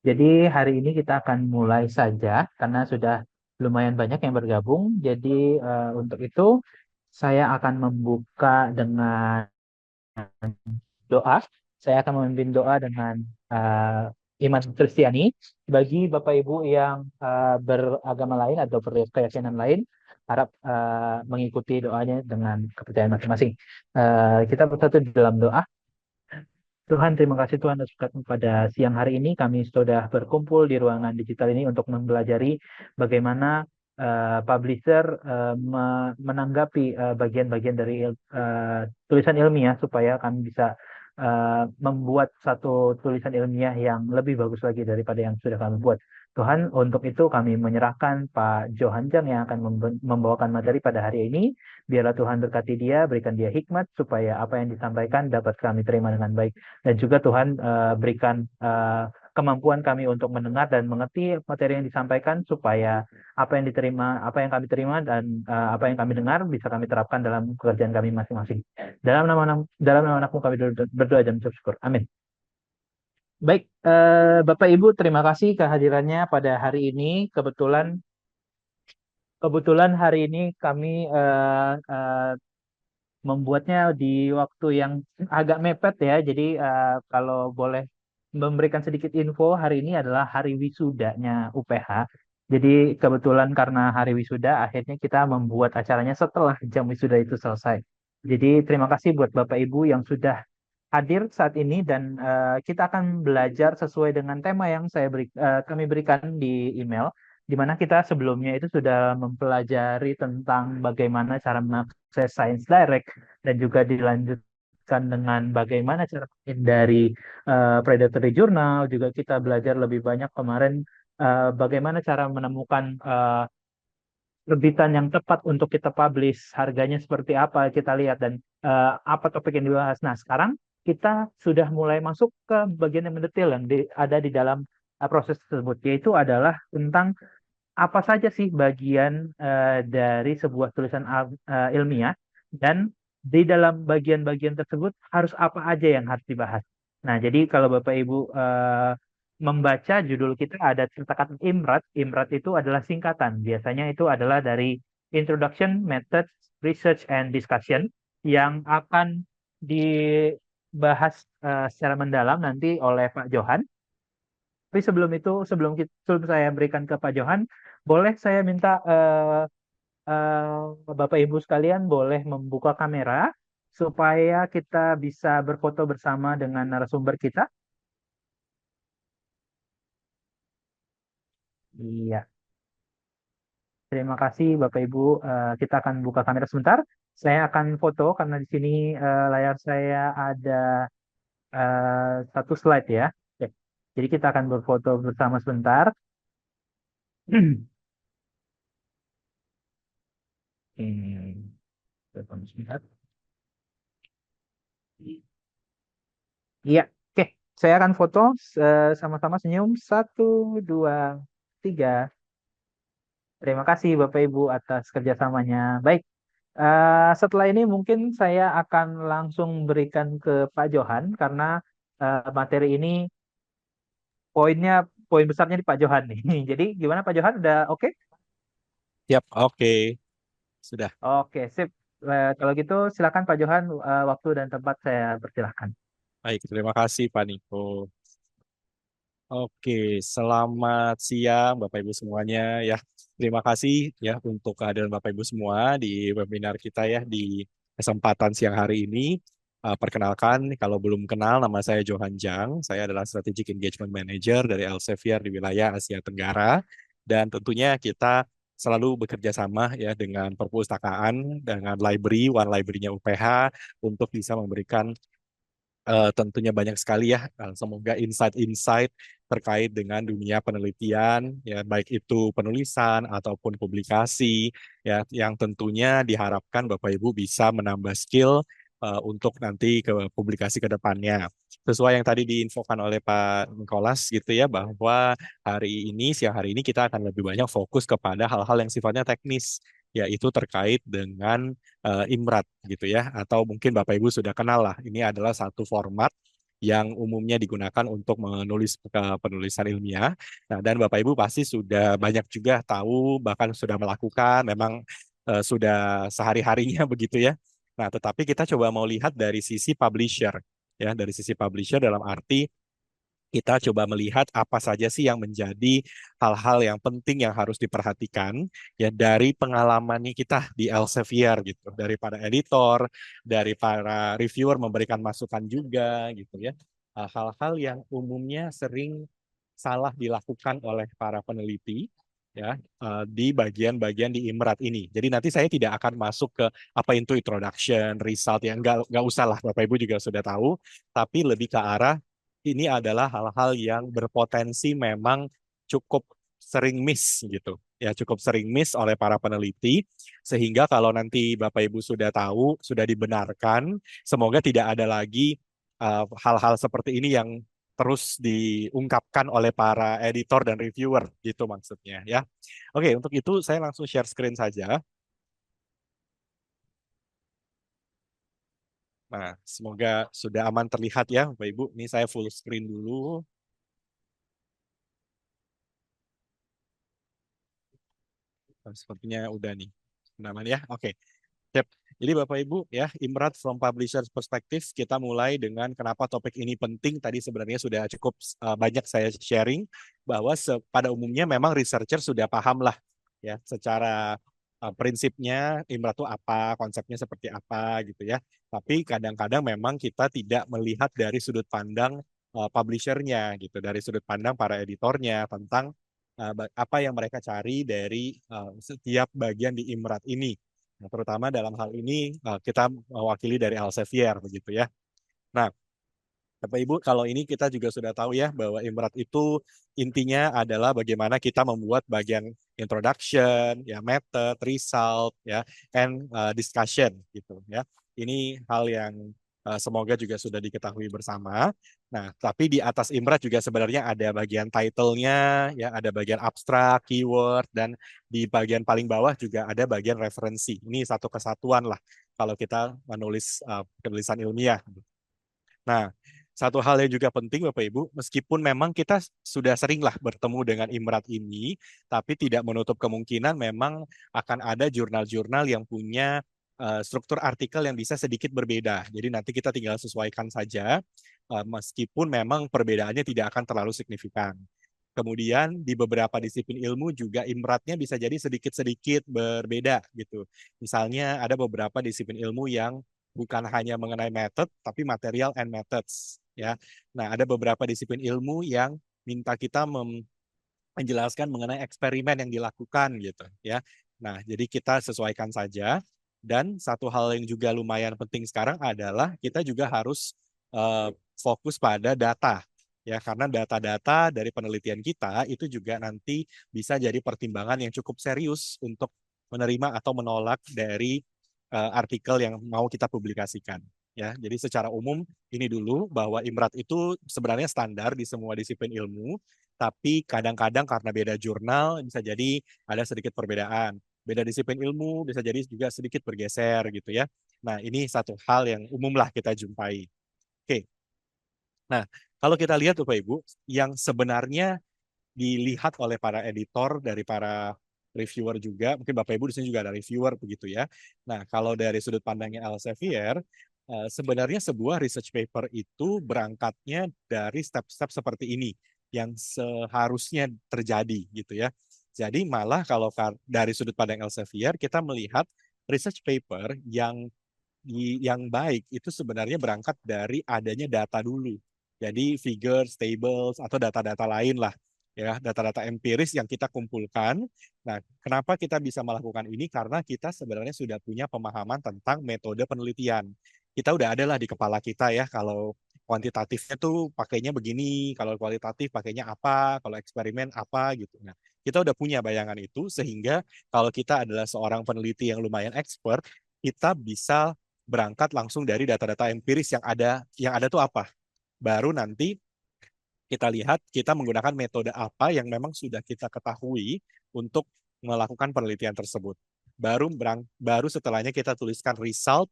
Jadi hari ini kita akan mulai saja karena sudah lumayan banyak yang bergabung. Jadi untuk itu saya akan membuka dengan doa. Saya akan memimpin doa dengan iman Kristiani. Bagi Bapak Ibu yang beragama lain atau berkeyakinan lain, harap mengikuti doanya dengan kepercayaan masing-masing. Kita bersatu di dalam doa. Tuhan, terima kasih Tuhan atas berkat pada siang hari ini. Kami sudah berkumpul di ruangan digital ini untuk mempelajari bagaimana publisher menanggapi bagian-bagian dari tulisan ilmiah supaya kami bisa membuat satu tulisan ilmiah yang lebih bagus lagi daripada yang sudah kami buat. Tuhan, untuk itu kami menyerahkan Pak Johanjang yang akan membawakan materi pada hari ini. Biarlah Tuhan berkati dia, berikan dia hikmat supaya apa yang disampaikan dapat kami terima dengan baik. Dan juga Tuhan berikan kemampuan kami untuk mendengar dan mengerti materi yang disampaikan supaya apa yang diterima, apa yang kami terima dan apa yang kami dengar bisa kami terapkan dalam pekerjaan kami masing-masing. Dalam nama anakmu kami berdoa dan mengucap syukur. Amin. Baik, Bapak Ibu, terima kasih kehadirannya pada hari ini. Kebetulan hari ini kami membuatnya di waktu yang agak mepet ya. Jadi kalau boleh memberikan sedikit info, hari ini adalah hari wisudanya UPH. Jadi kebetulan karena hari wisuda, akhirnya kita membuat acaranya setelah jam wisuda itu selesai. Jadi terima kasih buat Bapak Ibu yang sudah hadir saat ini dan kita akan belajar sesuai dengan tema yang kami berikan di email, di mana kita sebelumnya itu sudah mempelajari tentang bagaimana cara mengakses Science Direct dan juga dilanjutkan dengan bagaimana cara menghindari predatory journal. Juga kita belajar lebih banyak kemarin bagaimana cara menemukan terbitan yang tepat untuk kita publish, harganya seperti apa kita lihat dan apa topik yang dibahas. Nah, sekarang kita sudah mulai masuk ke bagian yang mendetail yang ada di dalam proses tersebut, yaitu adalah tentang apa saja sih bagian dari sebuah tulisan ilmiah dan di dalam bagian-bagian tersebut harus apa aja yang harus dibahas. Nah, jadi kalau Bapak Ibu membaca judul kita ada cetakan IMRAD. IMRAD itu adalah singkatan. Biasanya itu adalah dari Introduction, Methods, Research, and Discussion yang akan dibahas secara mendalam nanti oleh Pak Johan. Tapi sebelum itu, sebelum saya berikan ke Pak Johan, boleh saya minta Bapak Ibu sekalian boleh membuka kamera supaya kita bisa berfoto bersama dengan narasumber kita. Iya, terima kasih Bapak Ibu. Kita akan buka kamera sebentar. Saya akan foto karena di sini layar saya ada satu slide ya. Oke. Jadi kita akan berfoto bersama sebentar. Hmm, sebentar. Iya, oke. Saya akan foto sama-sama senyum. Satu, dua, tiga. Terima kasih Bapak Ibu atas kerjasamanya. Baik, setelah ini mungkin saya akan langsung berikan ke Pak Johan karena materi ini poin besarnya di Pak Johan nih. Jadi gimana Pak Johan? Udah oke? Yap, oke. Sudah. Oke, sip. Kalau gitu silakan Pak Johan, waktu dan tempat saya persilahkan. Baik, terima kasih Pak Niko. Oke, selamat siang Bapak Ibu semuanya ya. Terima kasih ya untuk kehadiran Bapak Ibu semua di webinar kita ya di kesempatan siang hari ini. Perkenalkan, kalau belum kenal, nama saya Johan Jang. Saya adalah Strategic Engagement Manager dari Elsevier di wilayah Asia Tenggara. Dan tentunya kita selalu bekerja sama ya dengan perpustakaan, dengan library, One Library-nya UPH untuk bisa memberikan tentunya banyak sekali ya, semoga insight-insight terkait dengan dunia penelitian, ya baik itu penulisan ataupun publikasi, ya yang tentunya diharapkan Bapak Ibu bisa menambah skill untuk nanti ke publikasi ke depannya. Sesuai yang tadi diinfokan oleh Pak Nicholas gitu ya, bahwa siang hari ini kita akan lebih banyak fokus kepada hal-hal yang sifatnya teknis, yaitu terkait dengan IMRAT gitu ya, atau mungkin Bapak Ibu sudah kenal lah, ini adalah satu format yang umumnya digunakan untuk menulis penulisan ilmiah. Nah, dan Bapak Ibu pasti sudah banyak juga tahu, bahkan sudah melakukan, memang sudah sehari-harinya begitu ya. Nah, tetapi kita coba mau lihat dari sisi publisher, ya, dari sisi publisher dalam arti kita coba melihat apa saja sih yang menjadi hal-hal yang penting yang harus diperhatikan ya dari pengalamannya kita di Elsevier gitu, dari para editor, dari para reviewer memberikan masukan juga gitu ya. Hal-hal yang umumnya sering salah dilakukan oleh para peneliti ya di bagian-bagian di IMRAT ini. Jadi nanti saya tidak akan masuk ke apa itu introduction, result yang nggak usah lah Bapak Ibu juga sudah tahu, tapi lebih ke arah ini adalah hal-hal yang berpotensi memang cukup sering miss gitu. Ya, cukup sering miss oleh para peneliti sehingga kalau nanti Bapak Ibu sudah tahu, sudah dibenarkan, semoga tidak ada lagi hal-hal seperti ini yang terus diungkapkan oleh para editor dan reviewer gitu maksudnya ya. Oke, untuk itu saya langsung share screen saja. Nah, semoga sudah aman terlihat ya Bapak Ibu. Ini saya full screen dulu. Sepertinya udah nih. Aman ya. Oke. Yep. Jadi Bapak Ibu ya, Imrat from Publisher's Perspective, kita mulai dengan kenapa topik ini penting. Tadi sebenarnya sudah cukup banyak saya sharing bahwa pada umumnya memang researcher sudah paham lah ya secara prinsipnya Imrat itu apa, konsepnya seperti apa gitu ya. Tapi kadang-kadang memang kita tidak melihat dari sudut pandang publishernya gitu, dari sudut pandang para editornya tentang apa yang mereka cari dari setiap bagian di Imrat ini. Nah, terutama dalam hal ini kita mewakili dari Elsevier begitu ya. Nah, Bapak Ibu, kalau ini kita juga sudah tahu ya bahwa Imrat itu intinya adalah bagaimana kita membuat bagian introduction, ya method, result, ya and discussion gitu ya. Ini hal yang semoga juga sudah diketahui bersama. Nah, tapi di atas Imrat juga sebenarnya ada bagian title-nya, ya ada bagian abstrak, keyword, dan di bagian paling bawah juga ada bagian referensi. Ini satu kesatuan lah kalau kita menulis penulisan ilmiah. Nah, satu hal yang juga penting Bapak Ibu, meskipun memang kita sudah seringlah bertemu dengan Imrat ini, tapi tidak menutup kemungkinan memang akan ada jurnal-jurnal yang punya struktur artikel yang bisa sedikit berbeda. Jadi nanti kita tinggal sesuaikan saja, meskipun memang perbedaannya tidak akan terlalu signifikan. Kemudian di beberapa disiplin ilmu juga imratnya bisa jadi sedikit-sedikit berbeda gitu. Misalnya ada beberapa disiplin ilmu yang bukan hanya mengenai method tapi material and methods ya. Nah, ada beberapa disiplin ilmu yang minta kita menjelaskan mengenai eksperimen yang dilakukan gitu ya. Nah, jadi kita sesuaikan saja dan satu hal yang juga lumayan penting sekarang adalah kita juga harus fokus pada data ya karena data-data dari penelitian kita itu juga nanti bisa jadi pertimbangan yang cukup serius untuk menerima atau menolak dari artikel yang mau kita publikasikan ya. Jadi secara umum ini dulu bahwa IMRAT itu sebenarnya standar di semua disiplin ilmu, tapi kadang-kadang karena beda jurnal bisa jadi ada sedikit perbedaan. Beda disiplin ilmu bisa jadi juga sedikit bergeser gitu ya. Nah, ini satu hal yang umum lah kita jumpai. Oke. Nah, kalau kita lihat Bapak Ibu, yang sebenarnya dilihat oleh para editor dari para reviewer juga, mungkin Bapak Ibu di sini juga ada reviewer begitu ya. Nah, kalau dari sudut pandangnya Elsevier, sebenarnya sebuah research paper itu berangkatnya dari step-step seperti ini yang seharusnya terjadi gitu ya. Jadi malah kalau dari sudut pandang Elsevier kita melihat research paper yang baik itu sebenarnya berangkat dari adanya data dulu. Jadi figures, tables, atau data-data lain lah. Ya, data-data empiris yang kita kumpulkan. Nah, kenapa kita bisa melakukan ini? Karena kita sebenarnya sudah punya pemahaman tentang metode penelitian. Kita udah ada lah di kepala kita ya, kalau kuantitatifnya tuh pakainya begini, kalau kualitatif pakainya apa, kalau eksperimen apa gitu. Nah, kita udah punya bayangan itu sehingga kalau kita adalah seorang peneliti yang lumayan expert, kita bisa berangkat langsung dari data-data empiris yang ada tuh apa. Baru nanti kita lihat kita menggunakan metode apa yang memang sudah kita ketahui untuk melakukan penelitian tersebut. Baru setelahnya kita tuliskan result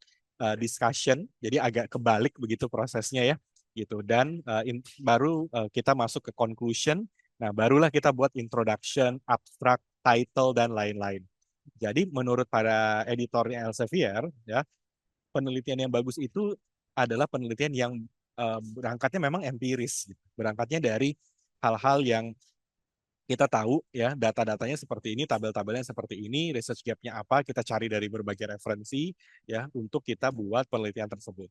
discussion. Jadi agak kebalik begitu prosesnya ya. gitu. Dan baru kita masuk ke conclusion. Nah, barulah kita buat introduction, abstract, title dan lain-lain. Jadi menurut para editornya Elsevier, ya, penelitian yang bagus itu adalah penelitian yang berangkatnya memang empiris, gitu. Berangkatnya dari hal-hal yang kita tahu ya, data-datanya seperti ini, tabel-tabelnya seperti ini, research gap-nya apa, kita cari dari berbagai referensi ya untuk kita buat penelitian tersebut.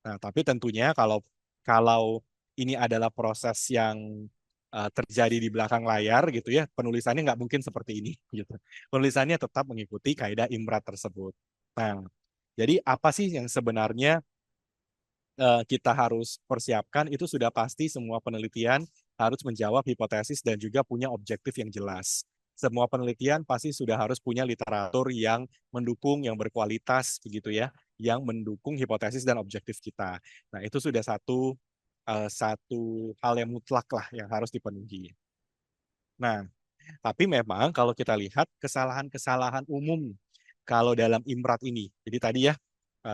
Nah, tapi tentunya kalau kalau ini adalah proses yang terjadi di belakang layar gitu ya, penulisannya nggak mungkin seperti ini gitu. Penulisannya tetap mengikuti kaidah IMRAT tersebut. Nah, jadi apa sih yang sebenarnya kita harus persiapkan? Itu sudah pasti semua penelitian harus menjawab hipotesis dan juga punya objektif yang jelas. Semua penelitian pasti sudah harus punya literatur yang mendukung, yang berkualitas begitu ya, yang mendukung hipotesis dan objektif kita. Nah, itu sudah satu hal yang mutlak lah yang harus dipenuhi. Nah, tapi memang kalau kita lihat kesalahan-kesalahan umum kalau dalam IMRAT ini. Jadi tadi ya,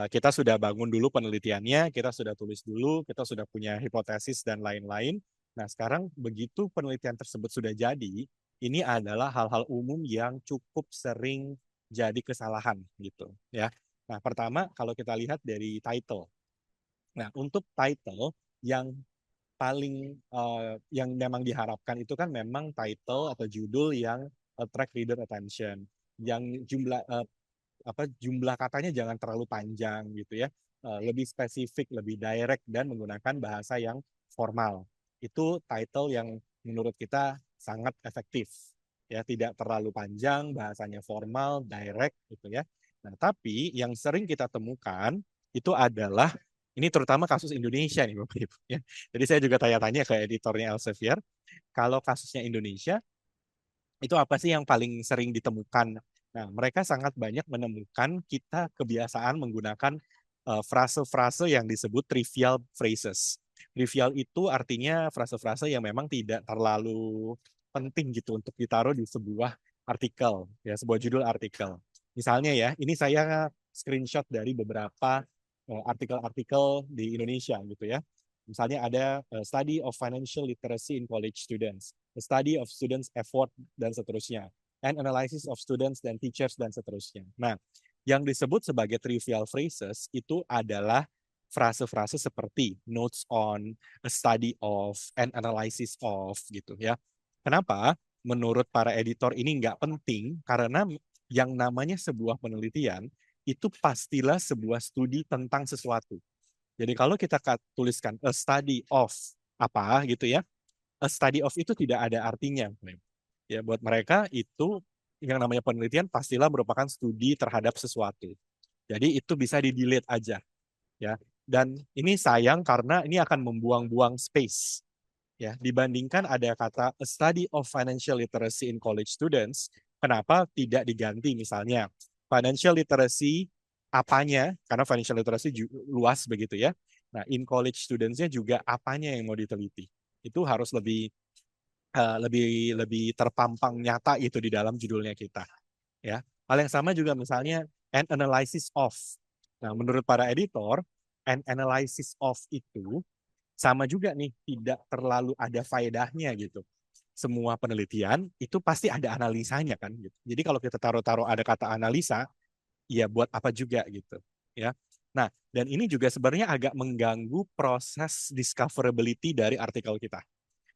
kita sudah bangun dulu penelitiannya, kita sudah tulis dulu, kita sudah punya hipotesis dan lain-lain. Nah, sekarang begitu penelitian tersebut sudah jadi, ini adalah hal-hal umum yang cukup sering jadi kesalahan gitu ya. Nah, pertama kalau kita lihat dari title. Nah, untuk title yang paling yang memang diharapkan itu kan memang title atau judul yang attract reader attention, yang jumlah katanya jangan terlalu panjang gitu ya. Lebih spesifik, lebih direct dan menggunakan bahasa yang formal. Itu title yang menurut kita sangat efektif. Ya, tidak terlalu panjang, bahasanya formal, direct gitu ya. Nah, tapi yang sering kita temukan itu adalah ini terutama kasus Indonesia nih Bapak Ibu ya. Jadi saya juga tanya-tanya ke editornya Elsevier, kalau kasusnya Indonesia itu apa sih yang paling sering ditemukan? Nah, mereka sangat banyak menemukan kita kebiasaan menggunakan frase-frase yang disebut trivial phrases. Trivial itu artinya frase-frase yang memang tidak terlalu penting gitu untuk ditaruh di sebuah artikel, ya sebuah judul artikel. Misalnya ya, ini saya screenshot dari beberapa artikel-artikel di Indonesia gitu ya. Misalnya ada study of financial literacy in college students, a study of students effort dan seterusnya, and analysis of students dan teachers dan seterusnya. Nah, yang disebut sebagai trivial phrases itu adalah frase-frase seperti notes on, a study of, and analysis of gitu ya. Kenapa? Menurut para editor ini nggak penting karena yang namanya sebuah penelitian itu pastilah sebuah studi tentang sesuatu. Jadi kalau kita tuliskan a study of apa gitu ya, a study of itu tidak ada artinya. Ya buat mereka itu yang namanya penelitian pastilah merupakan studi terhadap sesuatu. Jadi itu bisa di-delete aja ya. Dan ini sayang karena ini akan membuang-buang space ya. Dibandingkan ada kata a study of financial literacy in college students, kenapa tidak diganti misalnya financial literacy apanya, karena financial literacy luas begitu ya. Nah, in college students-nya juga apanya yang mau diteliti. Itu harus lebih terpampang nyata itu di dalam judulnya kita ya. Hal yang sama juga misalnya an analysis of. Nah, menurut para editor, an analysis of itu sama juga nih, tidak terlalu ada faedahnya gitu. Semua penelitian itu pasti ada analisanya kan gitu. Jadi kalau kita taruh-taruh ada kata analisa, ya buat apa juga gitu ya. Nah, dan ini juga sebenarnya agak mengganggu proses discoverability dari artikel kita.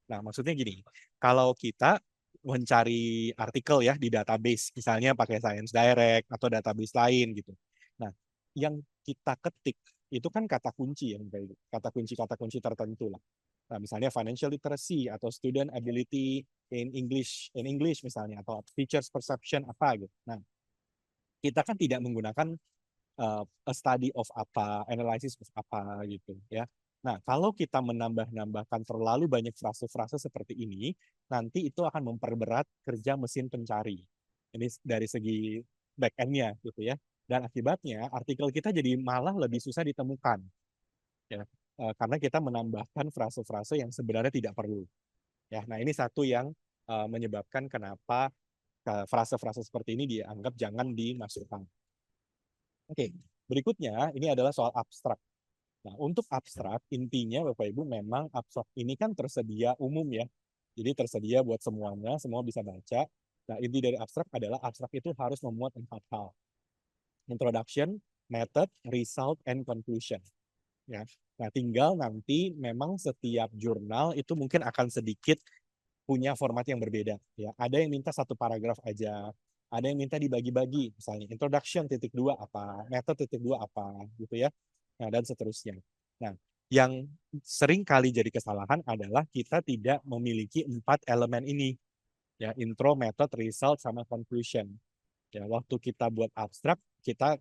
Nah, maksudnya gini, kalau kita mencari artikel ya di database, misalnya pakai Science Direct atau database lain gitu. Nah, yang kita ketik itu kan kata kunci yang kata kunci tertentu lah. Nah, misalnya financial literacy atau student ability in English misalnya atau teachers perception apa gitu. Nah, kita kan tidak menggunakan a study of apa, analysis of apa gitu ya. Nah, kalau kita menambah-nambahkan terlalu banyak frase-frase seperti ini, nanti itu akan memperberat kerja mesin pencari. Ini dari segi back end-nya gitu ya. Dan akibatnya artikel kita jadi malah lebih susah ditemukan ya. Karena kita menambahkan frase-frase yang sebenarnya tidak perlu. Ya, nah ini satu yang menyebabkan kenapa frase-frase seperti ini dianggap jangan dimasukkan. Oke, berikutnya ini adalah soal abstrak. Nah, untuk abstrak, intinya Bapak Ibu memang abstrak ini kan tersedia umum ya. Jadi tersedia buat semuanya, semua bisa baca. Nah, inti dari abstrak adalah abstrak itu harus memuat 4 hal. Introduction, method, result, and conclusion. Ya. Nah, tinggal nanti memang setiap jurnal itu mungkin akan sedikit punya format yang berbeda. Ya, ada yang minta 1 paragraf aja, ada yang minta dibagi-bagi, misalnya introduction titik dua apa, method titik dua apa, gitu ya. Nah, dan seterusnya. Nah, yang sering kali jadi kesalahan adalah kita tidak memiliki 4 elemen ini, ya, intro, method, result, sama conclusion. Ya, waktu kita buat abstrak, kita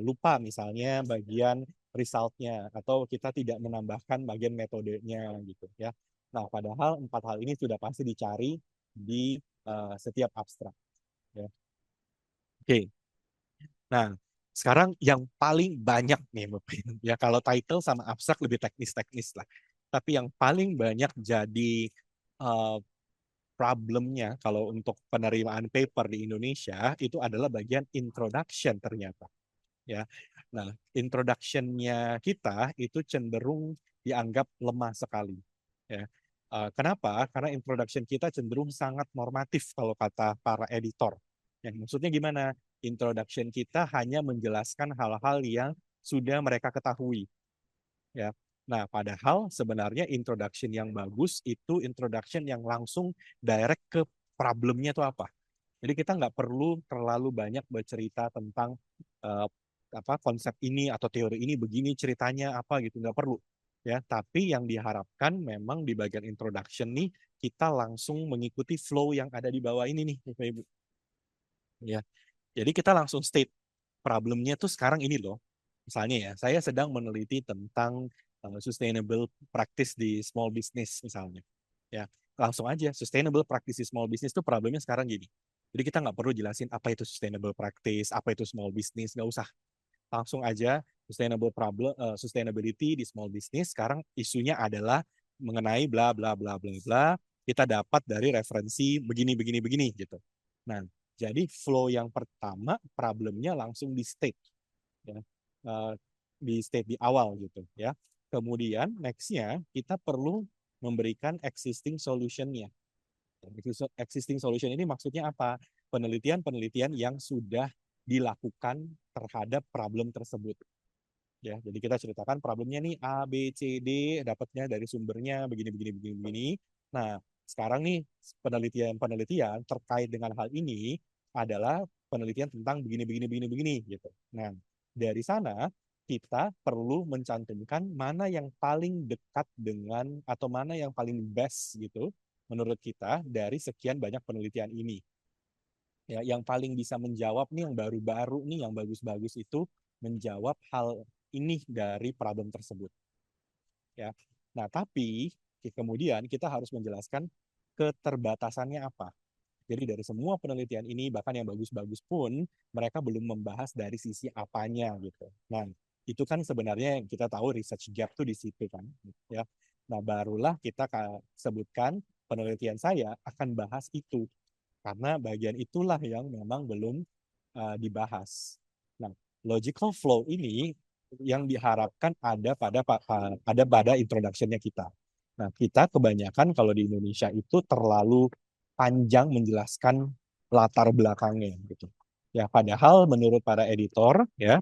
lupa misalnya bagian resultnya atau kita tidak menambahkan bagian metodenya gitu ya. Nah, padahal 4 hal ini sudah pasti dicari di setiap abstrak. Ya. Oke, nah sekarang yang paling banyak nih, ya kalau title sama abstrak lebih teknis-teknis lah. Tapi yang paling banyak jadi uh, problemnya kalau untuk penerimaan paper di Indonesia itu adalah bagian introduction ternyata. Ya. Nah, introduction-nya kita itu cenderung dianggap lemah sekali. Ya. Kenapa? Karena introduction kita cenderung sangat normatif kalau kata para editor. Yang maksudnya gimana? Introduction kita hanya menjelaskan hal-hal yang sudah mereka ketahui. Ya. Nah, padahal sebenarnya introduction yang bagus itu introduction yang langsung direct ke problemnya itu apa. Jadi kita nggak perlu terlalu banyak bercerita tentang uh, apa konsep ini atau teori ini begini ceritanya apa gitu, nggak perlu ya. Tapi yang diharapkan memang di bagian introduction nih kita langsung mengikuti flow yang ada di bawah ini nih Bapak Ibu ya. Jadi kita langsung state problemnya tuh sekarang ini loh. Misalnya ya, saya sedang meneliti tentang sustainable practice di small business misalnya. Ya, langsung aja sustainable practice di small business itu problemnya sekarang gini. Jadi kita nggak perlu jelasin apa itu sustainable practice, apa itu small business, nggak usah. Langsung aja sustainability di small business sekarang isunya adalah mengenai bla bla bla bla bla. Kita dapat dari referensi begini begini begini gitu. Nah, jadi flow yang pertama problemnya langsung di state ya. Uh, di state di awal gitu ya. Kemudian nextnya kita perlu memberikan existing solution-nya. Existing solution ini maksudnya apa? Penelitian-penelitian yang sudah dilakukan terhadap problem tersebut. Ya, jadi kita ceritakan problemnya nih A, B, C, D, dapatnya dari sumbernya begini, begini, begini, begini. Nah, sekarang nih penelitian-penelitian terkait dengan hal ini adalah penelitian tentang begini, begini, begini, begini, gitu. Nah, dari sana kita perlu mencantumkan mana yang paling dekat dengan atau mana yang paling best gitu menurut kita dari sekian banyak penelitian ini. Ya, yang paling bisa menjawab nih yang baru-baru nih yang bagus-bagus itu menjawab hal ini dari problem tersebut. Ya. Nah, tapi kemudian kita harus menjelaskan keterbatasannya apa. Jadi dari semua penelitian ini, bahkan yang bagus-bagus pun, mereka belum membahas dari sisi apanya gitu. Nah, itu kan sebenarnya yang kita tahu research gap tuh di situ kan. Ya. Nah, barulah kita sebutkan penelitian saya akan bahas itu. Karena bagian itulah yang memang belum dibahas. Nah, logical flow ini yang diharapkan ada pada introduction-nya kita. Nah, kita kebanyakan kalau di Indonesia itu terlalu panjang menjelaskan latar belakangnya gitu. Ya, padahal menurut para editor ya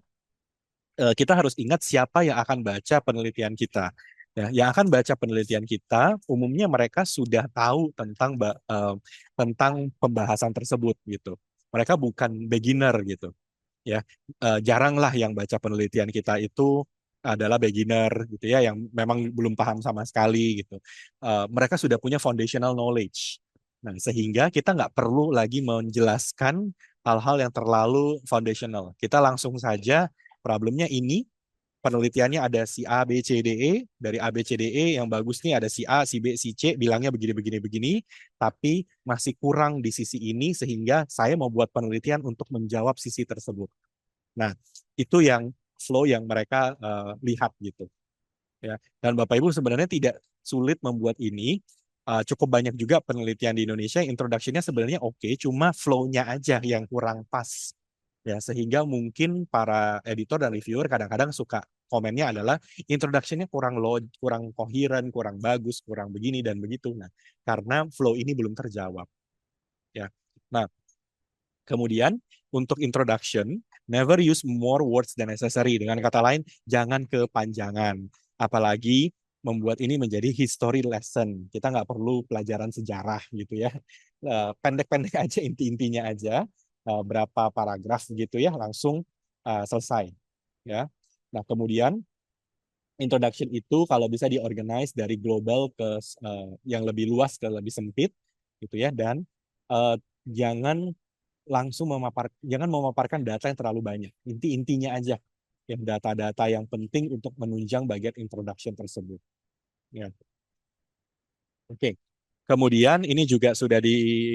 kita harus ingat siapa yang akan baca penelitian kita. Ya, yang akan baca penelitian kita umumnya mereka sudah tahu tentang pembahasan tersebut gitu. Mereka bukan beginner gitu. Ya, jaranglah yang baca penelitian kita itu adalah beginner gitu ya, yang memang belum paham sama sekali gitu. Mereka sudah punya foundational knowledge. Nah, sehingga kita nggak perlu lagi menjelaskan hal-hal yang terlalu foundational. Kita langsung saja problemnya ini, penelitiannya ada si A, B, C, D, E. Dari A, B, C, D, E yang bagus nih ada si A, si B, si C, bilangnya begini, begini, begini. Tapi masih kurang di sisi ini sehingga saya mau buat penelitian untuk menjawab sisi tersebut. Nah, itu yang flow yang mereka lihat gitu. Ya. Dan Bapak Ibu sebenarnya tidak sulit membuat ini. Cukup banyak juga penelitian di Indonesia introduction-nya sebenarnya oke, cuma flow-nya aja yang kurang pas. Ya, sehingga mungkin para editor dan reviewer kadang-kadang suka komennya adalah introduction-nya kurang koheren, kurang bagus, kurang begini dan begitu. Nah, karena flow ini belum terjawab ya. Nah, kemudian untuk introduction, never use more words than necessary. Dengan kata lain, jangan kepanjangan. Apalagi membuat ini menjadi history lesson. Kita nggak perlu pelajaran sejarah gitu ya. Pendek-pendek aja, inti-intinya aja. Berapa paragraf gitu ya, langsung selesai. Ya. Nah, kemudian introduction itu kalau bisa diorganize dari global ke yang lebih luas ke lebih sempit gitu ya, dan uh, jangan jangan memaparkan data yang terlalu banyak. Inti-intinya aja yang data-data yang penting untuk menunjang bagian introduction tersebut. Ya. Oke. Kemudian ini juga sudah diinfokan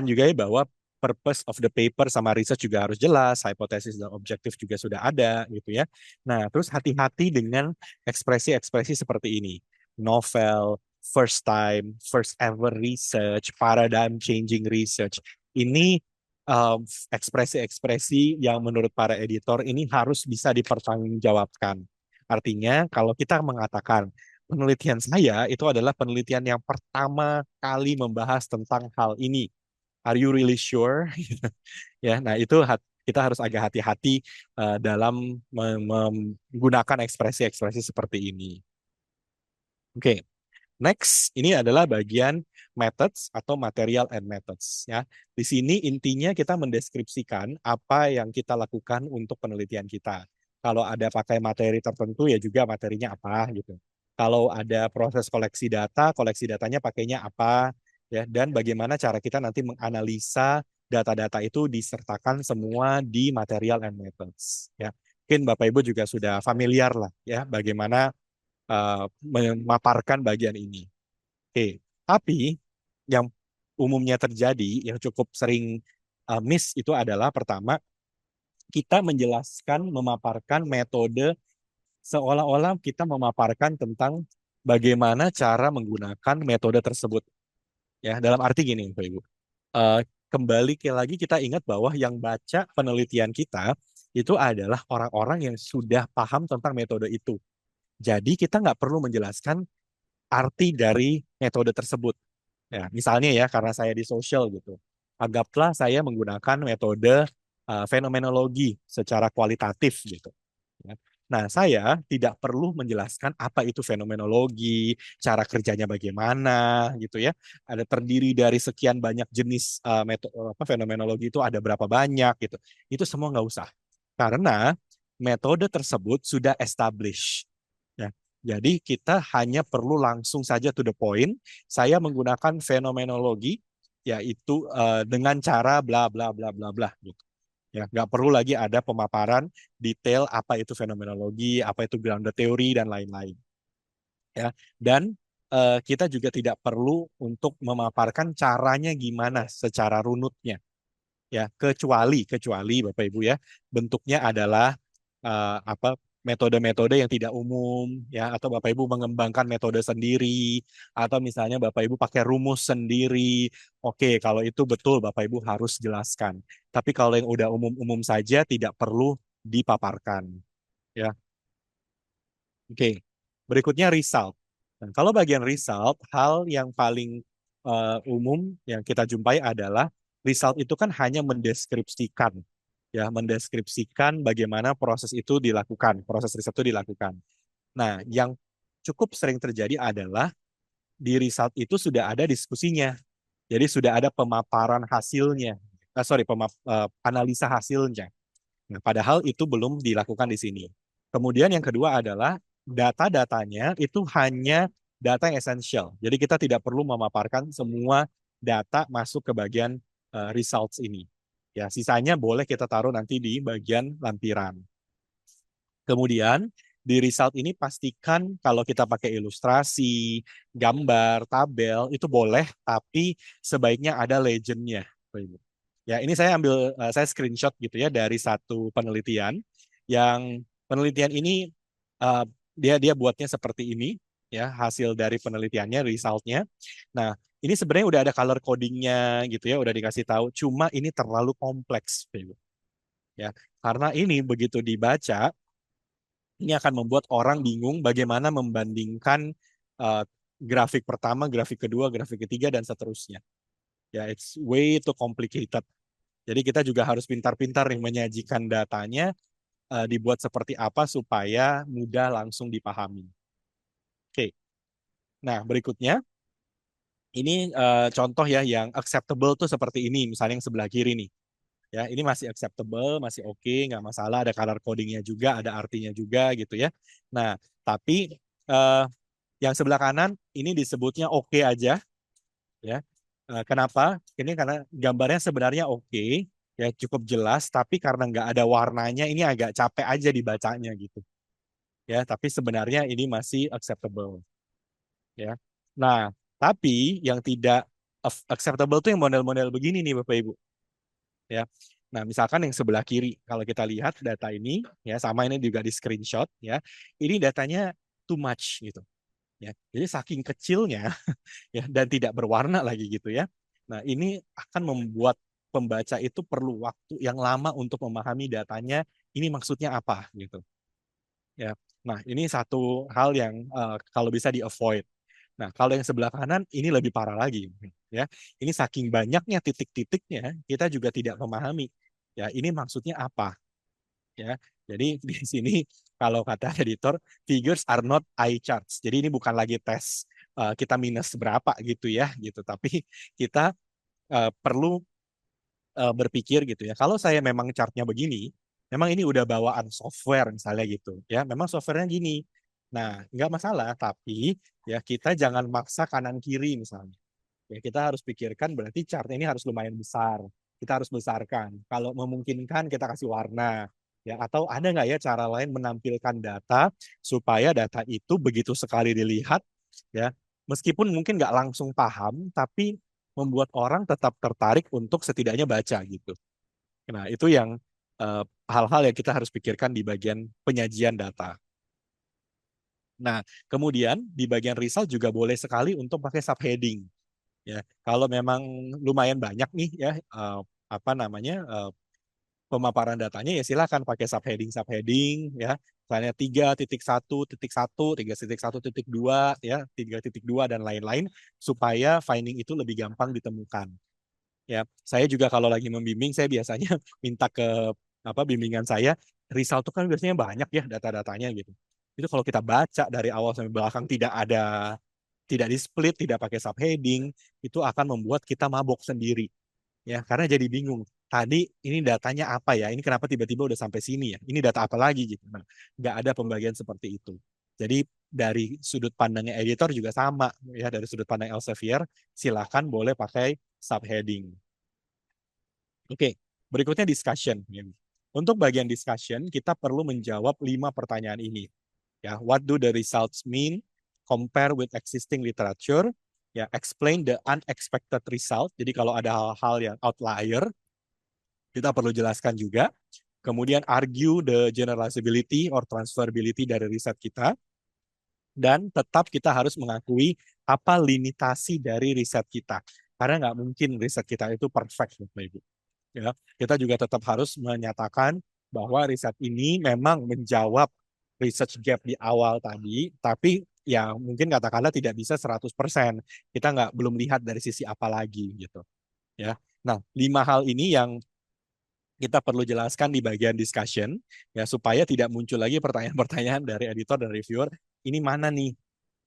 juga ya bahwa purpose of the paper sama research juga harus jelas, hipotesis dan objektif juga sudah ada gitu ya. Nah, terus hati-hati dengan ekspresi-ekspresi seperti ini. Novel, first time, first ever research, paradigm changing research. Ini ekspresi-ekspresi yang menurut para editor ini harus bisa dipertanggungjawabkan. Artinya kalau kita mengatakan penelitian saya itu adalah penelitian yang pertama kali membahas tentang hal ini. Are you really sure? Ya, nah itu kita harus agak hati-hati dalam menggunakan ekspresi-ekspresi seperti ini. Oke, next ini adalah bagian methods atau material and methods. Ya, di sini intinya kita mendeskripsikan apa yang kita lakukan untuk penelitian kita. Kalau ada pakai materi tertentu ya juga materinya apa gitu. Kalau ada proses koleksi datanya pakainya apa, ya, dan bagaimana cara kita nanti menganalisa data-data itu disertakan semua di material and methods. Ya, mungkin Bapak Ibu juga sudah familiar lah, ya, bagaimana memaparkan bagian ini. Oke, tapi yang umumnya terjadi, yang cukup sering miss itu adalah pertama, kita menjelaskan, memaparkan metode seolah-olah kita memaparkan tentang bagaimana cara menggunakan metode tersebut. Ya, dalam arti gini, Bapak Ibu. Eh, Kembali lagi kita ingat bahwa yang baca penelitian kita itu adalah orang-orang yang sudah paham tentang metode itu. Jadi kita nggak perlu menjelaskan arti dari metode tersebut. Ya, misalnya ya, karena saya di sosial gitu. Anggaplah saya menggunakan metode fenomenologi secara kualitatif gitu. Ya. Nah, saya tidak perlu menjelaskan apa itu fenomenologi, cara kerjanya bagaimana, gitu ya. Ada terdiri dari sekian banyak jenis fenomenologi itu ada berapa banyak gitu. Itu semua nggak usah. Karena metode tersebut sudah established. Ya. Jadi kita hanya perlu langsung saja to the point. Saya menggunakan fenomenologi, yaitu dengan cara bla bla bla bla bla gitu. Ya, nggak perlu lagi ada pemaparan detail apa itu fenomenologi, apa itu grounded theory dan lain-lain. Ya, dan kita juga tidak perlu untuk memaparkan caranya gimana secara runutnya. Ya, kecuali Bapak Ibu ya, bentuknya adalah apa metode-metode yang tidak umum ya, atau Bapak Ibu mengembangkan metode sendiri, atau misalnya Bapak Ibu pakai rumus sendiri. Oke, kalau itu betul Bapak Ibu harus jelaskan. Tapi kalau yang udah umum-umum saja tidak perlu dipaparkan ya. Oke. Berikutnya result. Dan kalau bagian result, hal yang paling umum yang kita jumpai adalah result itu kan hanya mendeskripsikan, ya, mendeskripsikan bagaimana proses itu dilakukan, proses riset itu dilakukan. Nah, yang cukup sering terjadi adalah di result itu sudah ada diskusinya. Jadi sudah ada pemaparan hasilnya. Analisa hasilnya. Nah, padahal itu belum dilakukan di sini. Kemudian yang kedua adalah data-datanya itu hanya data yang esensial. Jadi kita tidak perlu memaparkan semua data masuk ke bagian results ini. Ya, sisanya boleh kita taruh nanti di bagian lampiran. Kemudian di result ini pastikan kalau kita pakai ilustrasi, gambar, tabel itu boleh, tapi sebaiknya ada legendnya. Ya, ini saya screenshot gitu ya dari satu penelitian yang penelitian ini dia buatnya seperti ini ya, hasil dari penelitiannya, resultnya. Nah, ini sebenarnya udah ada color codingnya gitu ya, udah dikasih tahu. Cuma ini terlalu kompleks, ya, karena ini begitu dibaca Ini akan membuat orang bingung bagaimana membandingkan uh, grafik pertama, grafik kedua, grafik ketiga, dan seterusnya. Ya, it's way too complicated. Jadi kita juga harus pintar-pintar nih menyajikan datanya, dibuat seperti apa supaya mudah langsung dipahami. Oke, nah berikutnya ini contoh ya yang acceptable tuh seperti ini, misalnya yang sebelah kiri nih. Ya, ini masih acceptable, masih oke, nggak masalah. Ada color codingnya juga, ada artinya juga gitu ya. Nah, tapi eh, yang sebelah kanan ini disebutnya oke aja, ya. Kenapa? Ini karena gambarnya sebenarnya oke, ya cukup jelas, tapi karena nggak ada warnanya, ini agak capek aja dibacanya gitu, ya. Tapi sebenarnya ini masih acceptable, ya. Nah, tapi yang tidak acceptable tuh yang model-model begini nih, Bapak Ibu, ya. Nah, misalkan yang sebelah kiri, kalau kita lihat data ini, ya sama ini juga di screenshot, ya. Ini datanya too much gitu, ya. Jadi saking kecilnya, ya dan tidak berwarna lagi gitu ya. Nah, ini akan membuat pembaca itu perlu waktu yang lama untuk memahami datanya. Ini maksudnya apa gitu, ya. Nah, ini satu hal yang kalau bisa di avoid. Nah, kalau yang sebelah kanan ini lebih parah lagi, ya. Ini saking banyaknya titik-titiknya, kita juga tidak memahami. Ya, ini maksudnya apa, ya. Jadi di sini kalau kata editor, figures are not eye charts. Jadi ini bukan lagi tes kita minus berapa gitu ya, gitu. Tapi kita perlu berpikir gitu ya. Kalau saya memang chartnya begini, memang ini udah bawaan software misalnya gitu, ya. Memang softwarenya gini. Nah, nggak masalah, tapi ya kita jangan maksa kanan kiri misalnya. Ya kita harus pikirkan berarti chartnya ini harus lumayan besar. Kita harus besarkan. Kalau memungkinkan kita kasih warna. Ya, atau ada nggak ya cara lain menampilkan data supaya data itu begitu sekali dilihat, ya meskipun mungkin nggak langsung paham, tapi membuat orang tetap tertarik untuk setidaknya baca gitu. Nah itu yang hal-hal yang kita harus pikirkan di bagian penyajian data. Nah, kemudian di bagian result juga boleh sekali untuk pakai subheading. Ya, kalau memang lumayan banyak nih ya apa namanya pemaparan datanya, ya silakan pakai subheading subheading ya. Misalnya 3.1.1, 3.1.2 ya, 3.2 dan lain-lain supaya finding itu lebih gampang ditemukan. Ya, saya juga kalau lagi membimbing saya biasanya minta ke apa bimbingan saya, result itu kan biasanya banyak ya data-datanya gitu. Itu kalau kita baca dari awal sampai belakang tidak di split, tidak pakai subheading, itu akan membuat kita mabok sendiri. Ya, karena jadi bingung. Tadi ini datanya apa ya? Ini kenapa tiba-tiba udah sampai sini ya? Ini data apa lagi gitu. Nah, nggak ada pembagian seperti itu. Jadi dari sudut pandangnya editor juga sama ya. Dari sudut pandang Elsevier, silakan boleh pakai subheading. Oke, berikutnya discussion. Untuk bagian discussion, kita perlu menjawab 5 pertanyaan ini. Ya, what do the results mean? Compare with existing literature. Ya, explain the unexpected result. Jadi kalau ada hal-hal yang outlier, kita perlu jelaskan juga. Kemudian argue the generalizability or transferability dari riset kita. Dan tetap kita harus mengakui apa limitasi dari riset kita. Karena nggak mungkin riset kita itu perfect, Bapak Ibu. Ya, kita juga tetap harus menyatakan bahwa riset ini memang menjawab research gap di awal tadi, tapi ya mungkin katakanlah tidak bisa 100%. Kita nggak belum lihat dari sisi apa lagi gitu. Ya. Nah, 5 hal ini yang kita perlu jelaskan di bagian discussion ya supaya tidak muncul lagi pertanyaan-pertanyaan dari editor dan reviewer. Ini mana nih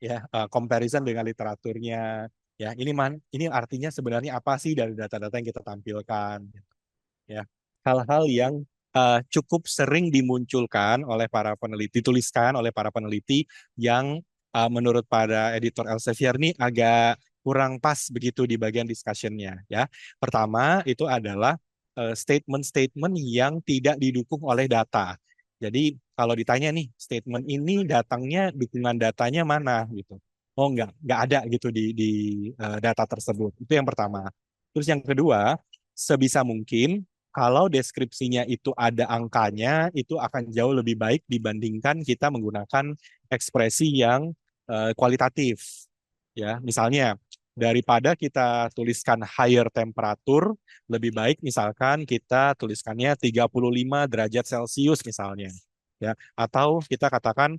ya comparison dengan literaturnya ya ini artinya sebenarnya apa sih dari data-data yang kita tampilkan ya hal-hal yang cukup sering dimunculkan oleh para peneliti, dituliskan oleh para peneliti yang menurut para editor Elsevier ini agak kurang pas begitu di bagian discussion-nya ya. Pertama itu adalah statement-statement yang tidak didukung oleh data. Jadi kalau ditanya nih statement ini datangnya dukungan datanya mana gitu. Oh enggak ada gitu di data tersebut. Itu yang pertama. Terus yang kedua, sebisa mungkin kalau deskripsinya itu ada angkanya, itu akan jauh lebih baik dibandingkan kita menggunakan ekspresi yang kualitatif. Ya, misalnya daripada kita tuliskan higher temperature, lebih baik misalkan kita tuliskannya 35 derajat Celcius misalnya. ya. Atau kita katakan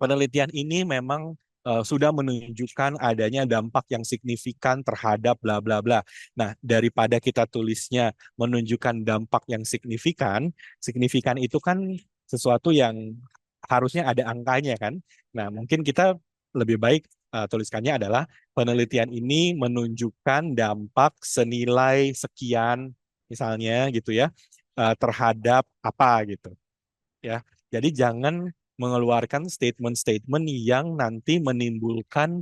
penelitian ini memang sudah menunjukkan adanya dampak yang signifikan terhadap bla bla bla. Nah, daripada kita tulisnya menunjukkan dampak yang signifikan, signifikan itu kan sesuatu yang harusnya ada angkanya kan. Nah, mungkin kita lebih baik tuliskannya adalah penelitian ini menunjukkan dampak senilai sekian misalnya gitu ya terhadap apa gitu ya. Jadi jangan mengeluarkan statement-statement yang nanti menimbulkan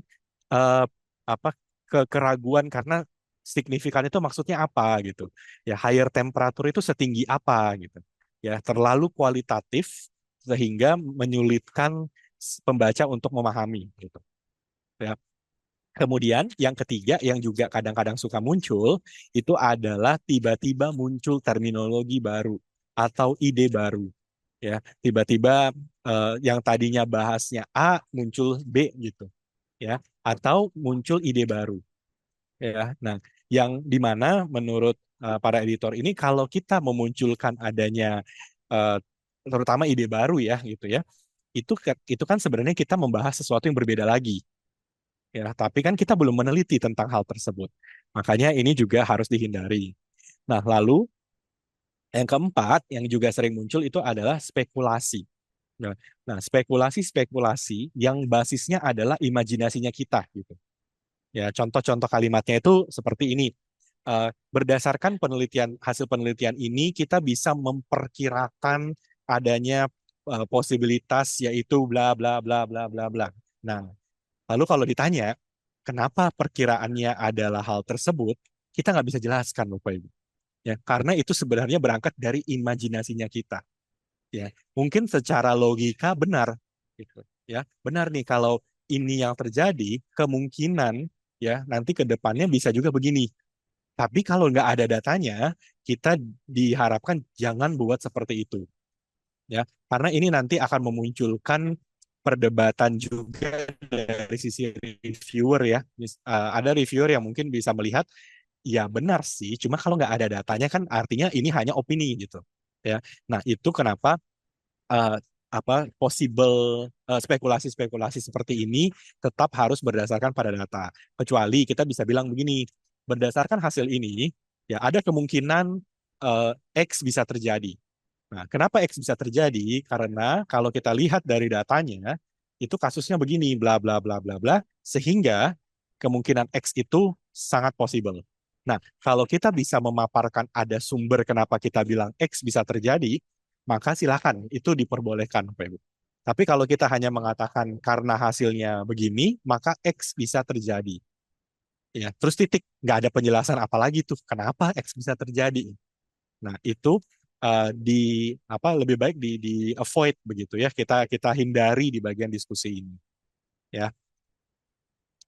eh, apa keraguan karena signifikan itu maksudnya apa gitu. Ya, higher temperature itu setinggi apa gitu. Ya, terlalu kualitatif sehingga menyulitkan pembaca untuk memahami gitu. Ya. Kemudian yang ketiga yang juga kadang-kadang suka muncul itu adalah tiba-tiba muncul terminologi baru atau ide baru ya tiba-tiba yang tadinya bahasnya A muncul B gitu ya atau muncul ide baru ya nah yang dimana menurut para editor ini kalau kita memunculkan adanya eh, terutama ide baru ya gitu ya itu kan sebenarnya kita membahas sesuatu yang berbeda lagi ya tapi kan kita belum meneliti tentang hal tersebut makanya ini juga harus dihindari nah lalu yang keempat yang juga sering muncul itu adalah spekulasi. Nah, spekulasi-spekulasi yang basisnya adalah imajinasinya kita gitu. Ya, contoh-contoh kalimatnya itu seperti ini. Berdasarkan hasil penelitian ini kita bisa memperkirakan adanya posibilitas yaitu bla bla bla bla bla bla. Nah, lalu kalau ditanya kenapa perkiraannya adalah hal tersebut, kita nggak bisa jelaskan Bapak Ibu. Ya, karena itu sebenarnya berangkat dari imajinasinya kita ya mungkin secara logika benar gitu ya benar nih kalau ini yang terjadi kemungkinan ya nanti ke depannya bisa juga begini tapi kalau nggak ada datanya kita diharapkan jangan buat seperti itu ya karena ini nanti akan memunculkan perdebatan juga dari sisi reviewer ya ada reviewer yang mungkin bisa melihat ya benar sih cuma kalau nggak ada datanya kan artinya ini hanya opini gitu ya nah itu kenapa eh, possible spekulasi-spekulasi seperti ini tetap harus berdasarkan pada data. Kecuali kita bisa bilang begini, berdasarkan hasil ini, ya ada kemungkinan X bisa terjadi. Nah, kenapa X bisa terjadi? Karena kalau kita lihat dari datanya, itu kasusnya begini, bla bla bla bla bla, sehingga kemungkinan X itu sangat possible. Nah, kalau kita bisa memaparkan ada sumber kenapa kita bilang X bisa terjadi, maka silakan, itu diperbolehkan, Bapak Ibu. Tapi kalau kita hanya mengatakan karena hasilnya begini, maka X bisa terjadi. Ya, terus titik, nggak ada penjelasan apalagi tuh, kenapa X bisa terjadi. Nah, itu di lebih baik di avoid begitu ya. Kita kita hindari di bagian diskusi ini ya.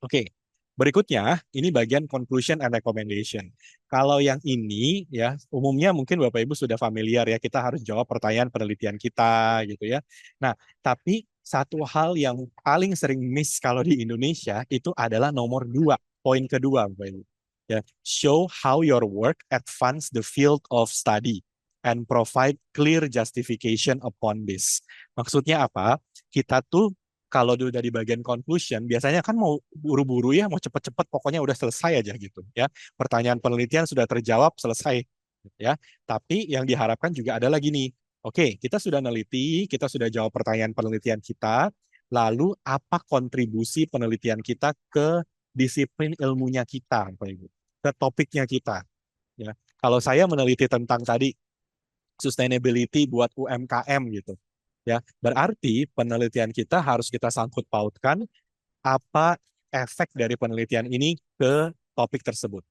Oke. Berikutnya, ini bagian conclusion and recommendation. Kalau yang ini ya, umumnya mungkin Bapak Ibu sudah familiar ya, kita harus jawab pertanyaan penelitian kita gitu ya. Nah, tapi satu hal yang paling sering miss kalau di Indonesia itu adalah nomor dua, poin kedua Bapak Ibu. Ya, show how your work advance the field of study and provide clear justification upon this. Maksudnya apa? Kita tuh kalau udah di bagian conclusion, biasanya kan mau buru-buru ya, mau cepet-cepet, pokoknya udah selesai aja gitu ya. Pertanyaan penelitian sudah terjawab, selesai ya. Tapi yang diharapkan juga ada lagi nih. Oke, kita sudah neliti, kita sudah jawab pertanyaan penelitian kita, lalu apa kontribusi penelitian kita ke disiplin ilmunya kita, Bapak Ibu, ke topiknya kita. Ya, kalau saya meneliti tentang tadi sustainability buat UMKM gitu. Ya, berarti penelitian kita harus kita sangkut pautkan apa efek dari penelitian ini ke topik tersebut.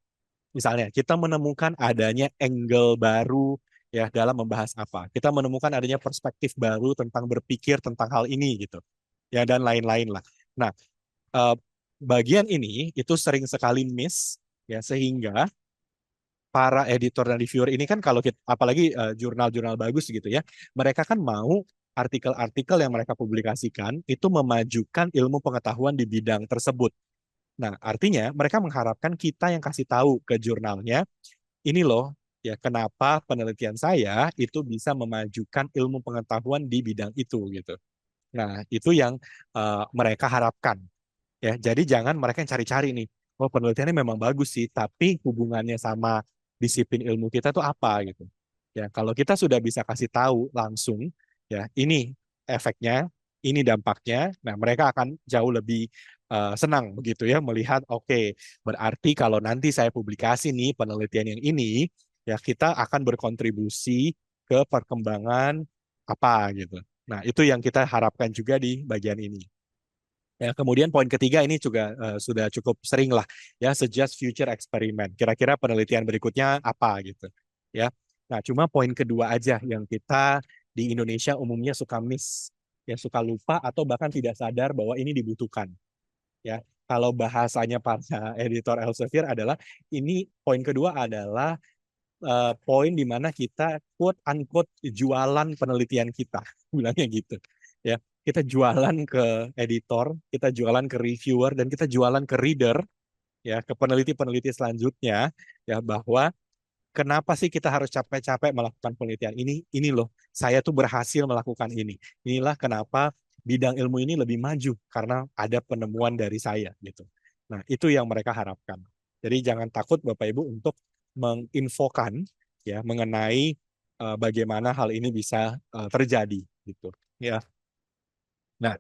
Misalnya, kita menemukan adanya angle baru ya dalam membahas apa. Kita menemukan adanya perspektif baru tentang berpikir tentang hal ini gitu. Ya dan lain-lain lah. Nah, eh, bagian ini itu sering sekali miss ya sehingga para editor dan reviewer ini kan kalau kita, apalagi jurnal-jurnal bagus gitu ya, mereka kan mau artikel-artikel yang mereka publikasikan itu memajukan ilmu pengetahuan di bidang tersebut. Nah, artinya mereka mengharapkan kita yang kasih tahu ke jurnalnya, ini loh ya kenapa penelitian saya itu bisa memajukan ilmu pengetahuan di bidang itu gitu. Nah, itu yang mereka harapkan. Ya, jadi jangan mereka yang cari-cari nih. Oh, penelitiannya memang bagus sih, tapi hubungannya sama disiplin ilmu kita tuh apa gitu. Ya, kalau kita sudah bisa kasih tahu langsung, ya ini efeknya, ini dampaknya, nah mereka akan jauh lebih senang begitu ya melihat, oke, berarti kalau nanti saya publikasi nih penelitian yang ini, ya kita akan berkontribusi ke perkembangan apa gitu. Nah, itu yang kita harapkan juga di bagian ini. Ya, kemudian poin ketiga ini juga sudah cukup sering lah ya, suggest future experiment. Kira-kira penelitian berikutnya apa gitu ya. Nah, cuma poin kedua aja yang kita di Indonesia umumnya suka miss, ya suka lupa atau bahkan tidak sadar bahwa ini dibutuhkan ya. Kalau bahasanya para editor Elsevier adalah ini poin kedua adalah poin di mana kita quote unquote jualan penelitian kita, bilangnya gitu ya. Kita jualan ke editor, kita jualan ke reviewer, dan kita jualan ke reader, ya, ke peneliti-peneliti selanjutnya, ya, bahwa kenapa sih kita harus capek-capek melakukan penelitian ini? Ini loh, saya tuh berhasil melakukan ini. Inilah kenapa bidang ilmu ini lebih maju karena ada penemuan dari saya gitu. Nah, itu yang mereka harapkan. Jadi jangan takut Bapak Ibu untuk menginfokan ya mengenai bagaimana hal ini bisa terjadi gitu. Ya. Nah,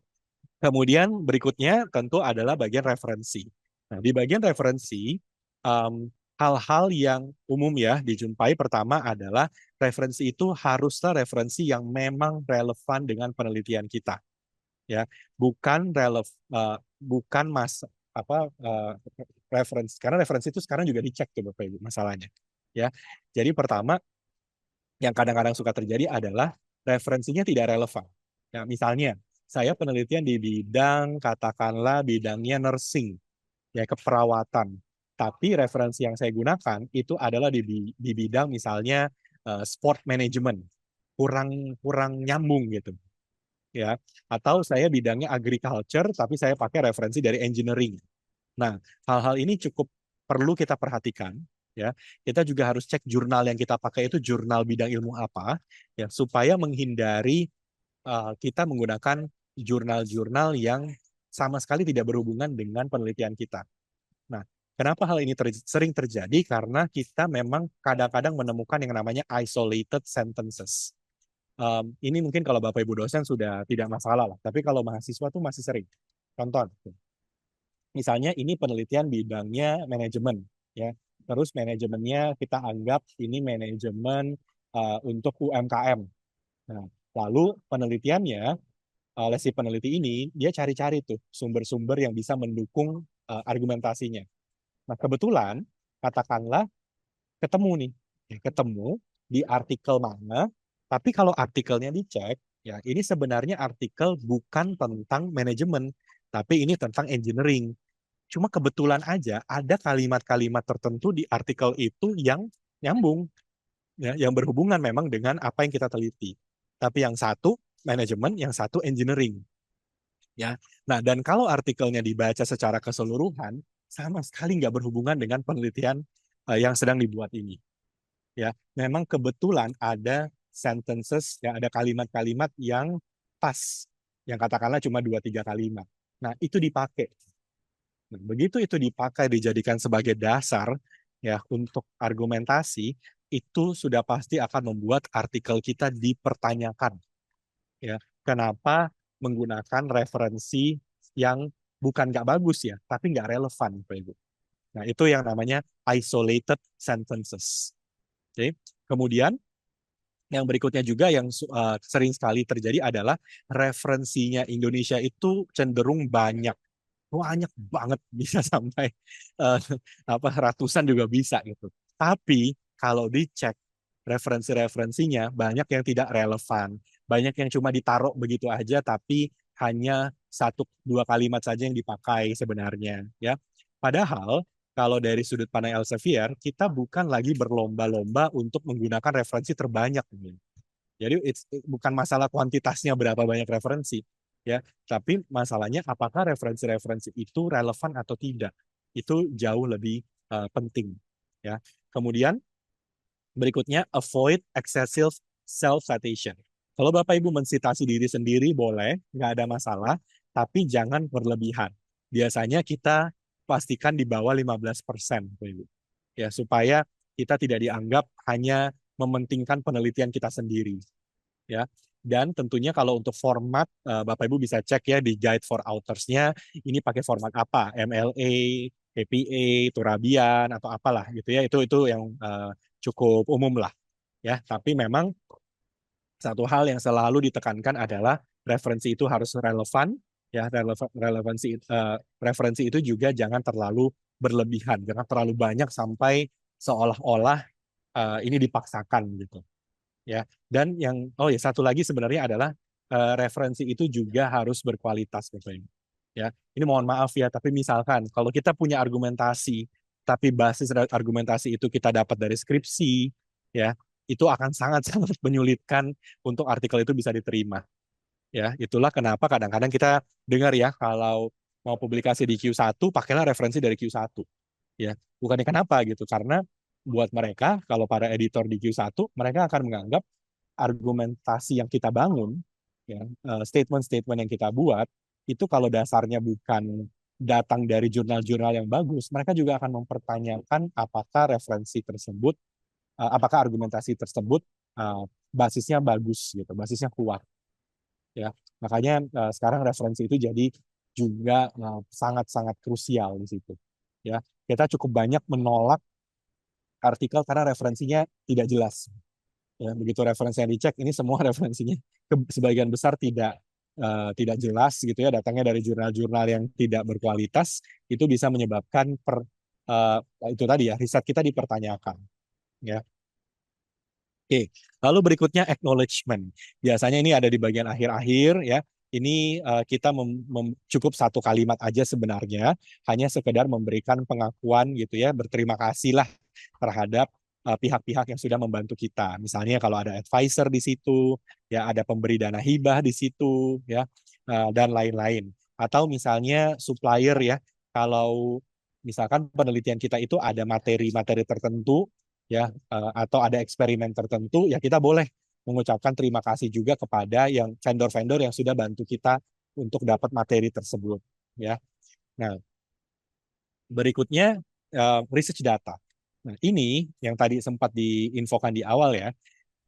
kemudian berikutnya tentu adalah bagian referensi. Nah, di bagian referensi, um, hal-hal yang umum ya dijumpai pertama adalah referensi itu haruslah referensi yang memang relevan dengan penelitian kita, ya, bukan bukan referensi, karena referensi itu sekarang juga dicek tuh Bapak Ibu masalahnya, ya. Jadi pertama yang kadang-kadang suka terjadi adalah referensinya tidak relevan. Ya, misalnya, saya penelitian di bidang, katakanlah bidangnya nursing, ya keperawatan. Tapi referensi yang saya gunakan itu adalah di bidang misalnya sport management, kurang kurang nyambung gitu, ya. Atau saya bidangnya agriculture, tapi saya pakai referensi dari engineering. Nah, hal-hal ini cukup perlu kita perhatikan, ya. Kita juga harus cek jurnal yang kita pakai itu jurnal bidang ilmu apa, ya, supaya menghindari kita menggunakan jurnal-jurnal yang sama sekali tidak berhubungan dengan penelitian kita. Nah, kenapa hal ini sering terjadi? Karena kita memang kadang-kadang menemukan yang namanya isolated sentences. Ini mungkin kalau Bapak Ibu dosen sudah tidak masalah lah, tapi kalau mahasiswa tuh masih sering. Contoh, misalnya ini penelitian bidangnya manajemen, ya. Terus manajemennya kita anggap ini manajemen untuk UMKM. Nah, lalu penelitiannya oleh si peneliti ini dia cari-cari tuh sumber-sumber yang bisa mendukung argumentasinya. Nah, kebetulan katakanlah ketemu nih, ya, ketemu di artikel mana, tapi kalau artikelnya dicek, ya ini sebenarnya artikel bukan tentang manajemen, tapi ini tentang engineering. Cuma kebetulan aja ada kalimat-kalimat tertentu di artikel itu yang nyambung, ya, yang berhubungan memang dengan apa yang kita teliti. Tapi yang satu manajemen, yang satu engineering, ya. Nah, dan kalau artikelnya dibaca secara keseluruhan, sama sekali nggak berhubungan dengan penelitian yang sedang dibuat ini. Ya, memang kebetulan ada sentences, ya, ada kalimat-kalimat yang pas, yang katakanlah cuma 2-3 kalimat. Nah, itu dipakai. Nah, begitu itu dipakai dijadikan sebagai dasar ya untuk argumentasi, itu sudah pasti akan membuat artikel kita dipertanyakan. Ya, kenapa menggunakan referensi yang bukan nggak bagus ya, tapi nggak relevan, Pak Ibu. Nah, itu yang namanya isolated sentences. Oke. Kemudian yang berikutnya juga yang sering sekali terjadi adalah referensinya Indonesia itu cenderung banyak, banyak banget, bisa sampai uh, ratusan juga bisa gitu. Tapi kalau dicek referensi-referensinya banyak yang tidak relevan, banyak yang cuma ditaruh begitu aja tapi hanya 1-2 kalimat saja yang dipakai sebenarnya, ya. Padahal kalau dari sudut pandang Elsevier, kita bukan lagi berlomba-lomba untuk menggunakan referensi terbanyak. Jadi bukan masalah kuantitasnya berapa banyak referensi, ya, tapi masalahnya apakah referensi-referensi itu relevan atau tidak. Itu jauh lebih penting, ya. Kemudian Berikutnya, avoid excessive self-citation. Kalau Bapak Ibu mensitasi diri sendiri boleh, nggak ada masalah, tapi jangan berlebihan. Biasanya kita pastikan di bawah 15%, Bapak Ibu. Ya, supaya kita tidak dianggap hanya mementingkan penelitian kita sendiri. Ya, dan tentunya kalau untuk format, Bapak Ibu bisa cek ya di Guide for Authors-nya, ini pakai format apa, MLA, APA, Turabian, atau apalah gitu ya, itu yang cukup umum lah ya. Tapi memang satu hal yang selalu ditekankan adalah referensi itu harus relevan ya. Referensi itu juga jangan terlalu berlebihan, jangan terlalu banyak sampai seolah-olah ini dipaksakan gitu ya. Dan yang oh ya satu lagi sebenarnya adalah referensi itu juga harus berkualitas Bapak Ibu. Ya, ini mohon maaf ya, tapi misalkan kalau kita punya argumentasi, tapi basis argumentasi itu kita dapat dari skripsi, ya, itu akan sangat-sangat menyulitkan untuk artikel itu bisa diterima. Ya, itulah kenapa kadang-kadang kita dengar ya, kalau mau publikasi di Q1, pakailah referensi dari Q1. Ya, bukannya kenapa gitu, karena buat mereka, kalau para editor di Q1, mereka akan menganggap argumentasi yang kita bangun, ya, statement-statement yang kita buat, itu kalau dasarnya bukan datang dari jurnal-jurnal yang bagus, mereka juga akan mempertanyakan apakah referensi tersebut, apakah argumentasi tersebut basisnya bagus, gitu, basisnya kuat. Ya, makanya sekarang referensi itu jadi juga sangat-sangat krusial di situ. Ya, kita cukup banyak menolak artikel karena referensinya tidak jelas. Ya, begitu referensi yang dicek, ini semua referensinya sebagian besar tidak jelas gitu ya, datangnya dari jurnal-jurnal yang tidak berkualitas, itu bisa menyebabkan uh, itu tadi ya, riset kita dipertanyakan. Ya. Oke, lalu berikutnya acknowledgement. Biasanya ini ada di bagian akhir-akhir ya. Ini kita cukup satu kalimat aja sebenarnya, hanya sekedar memberikan pengakuan gitu ya, berterima kasih lah terhadap pihak-pihak yang sudah membantu kita. Misalnya kalau ada advisor di situ, ya ada pemberi dana hibah di situ, ya dan lain-lain. Atau misalnya supplier ya, kalau misalkan penelitian kita itu ada materi-materi tertentu ya atau ada eksperimen tertentu ya kita boleh mengucapkan terima kasih juga kepada yang vendor-vendor yang sudah bantu kita untuk dapat materi tersebut ya. Nah, berikutnya research data. Nah, ini yang tadi sempat diinfokan di awal ya,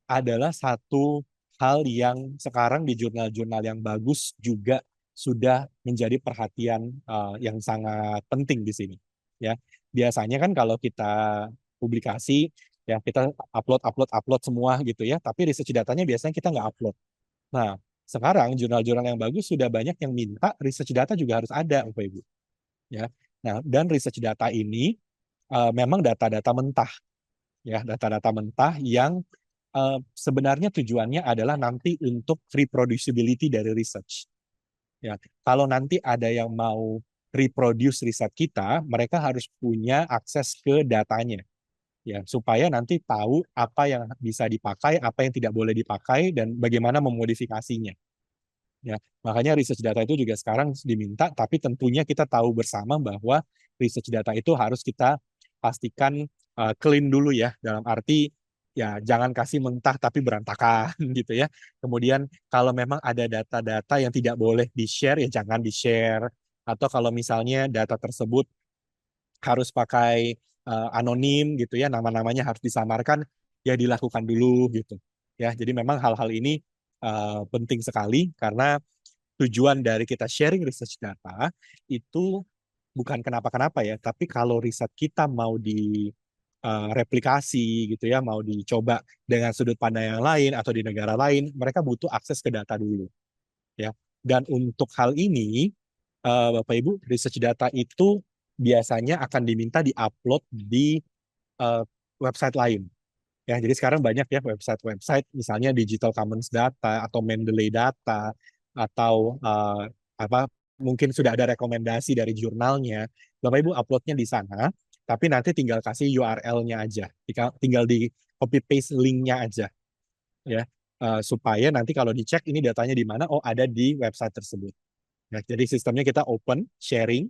adalah satu hal yang sekarang di jurnal-jurnal yang bagus juga sudah menjadi perhatian yang sangat penting di sini. Ya, biasanya kan kalau kita publikasi ya kita upload semua gitu ya, tapi research datanya biasanya kita nggak upload. Nah, sekarang jurnal-jurnal yang bagus sudah banyak yang minta research data juga harus ada, Bapak Ibu. Ya, nah dan research data ini memang data-data mentah ya, data-data mentah yang sebenarnya tujuannya adalah nanti untuk reproducibility dari research. Ya, kalau nanti ada yang mau reproduce riset kita, mereka harus punya akses ke datanya. Ya, supaya nanti tahu apa yang bisa dipakai, apa yang tidak boleh dipakai, dan bagaimana memodifikasinya. Ya, makanya research data itu juga sekarang diminta, tapi tentunya kita tahu bersama bahwa research data itu harus kita pastikan clean dulu ya, dalam arti ya jangan kasih mentah tapi berantakan gitu ya. Kemudian kalau memang ada data-data yang tidak boleh di-share ya jangan di-share. Atau kalau misalnya data tersebut harus pakai anonim gitu ya, nama-namanya harus disamarkan, ya dilakukan dulu gitu. Ya, jadi memang hal-hal ini penting sekali karena tujuan dari kita sharing research data itu bukan kenapa-kenapa ya, tapi kalau riset kita mau replikasi gitu ya, mau dicoba dengan sudut pandang yang lain atau di negara lain, mereka butuh akses ke data dulu ya. Dan untuk hal ini, Bapak Ibu, research data itu biasanya akan diminta diupload di uh, website lain. Ya, jadi sekarang banyak ya website-website, misalnya Digital Commons Data atau Mendeley Data atau apa mungkin sudah ada rekomendasi dari jurnalnya. Bapak Ibu uploadnya di sana, tapi nanti tinggal kasih URL-nya aja, tinggal di copy paste link-nya aja, ya. Supaya nanti kalau dicek ini datanya di mana, oh ada di website tersebut. Ya, jadi sistemnya kita open sharing,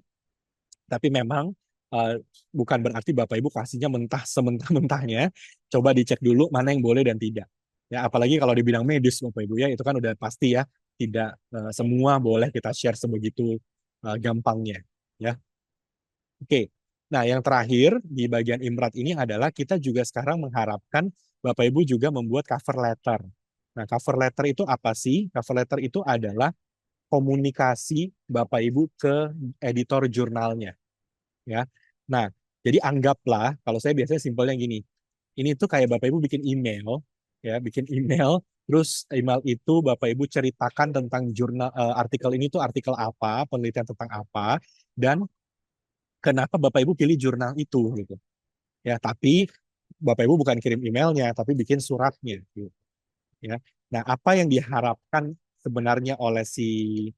tapi memang eh, bukan berarti Bapak Ibu kasihnya mentah sementah-mentahnya. Coba dicek dulu mana yang boleh dan tidak. Ya, apalagi kalau di bidang medis Bapak Ibu ya, itu kan udah pasti ya, tidak semua boleh kita share sebegitu gampangnya. Ya, oke. Nah, yang terakhir di bagian Imrat ini adalah kita juga sekarang mengharapkan Bapak Ibu juga membuat cover letter. Nah, cover letter itu apa sih? Cover letter itu adalah komunikasi Bapak Ibu ke editor jurnalnya, ya. Nah, jadi anggaplah kalau saya biasanya simpelnya gini. Ini tuh kayak Bapak Ibu bikin email, ya, bikin email, terus email itu Bapak Ibu ceritakan tentang jurnal artikel ini tuh artikel apa, penelitian tentang apa, dan kenapa Bapak Ibu pilih jurnal itu gitu. Ya, tapi Bapak Ibu bukan kirim emailnya, tapi bikin suratnya gitu, ya. Nah, apa yang diharapkan sebenarnya oleh si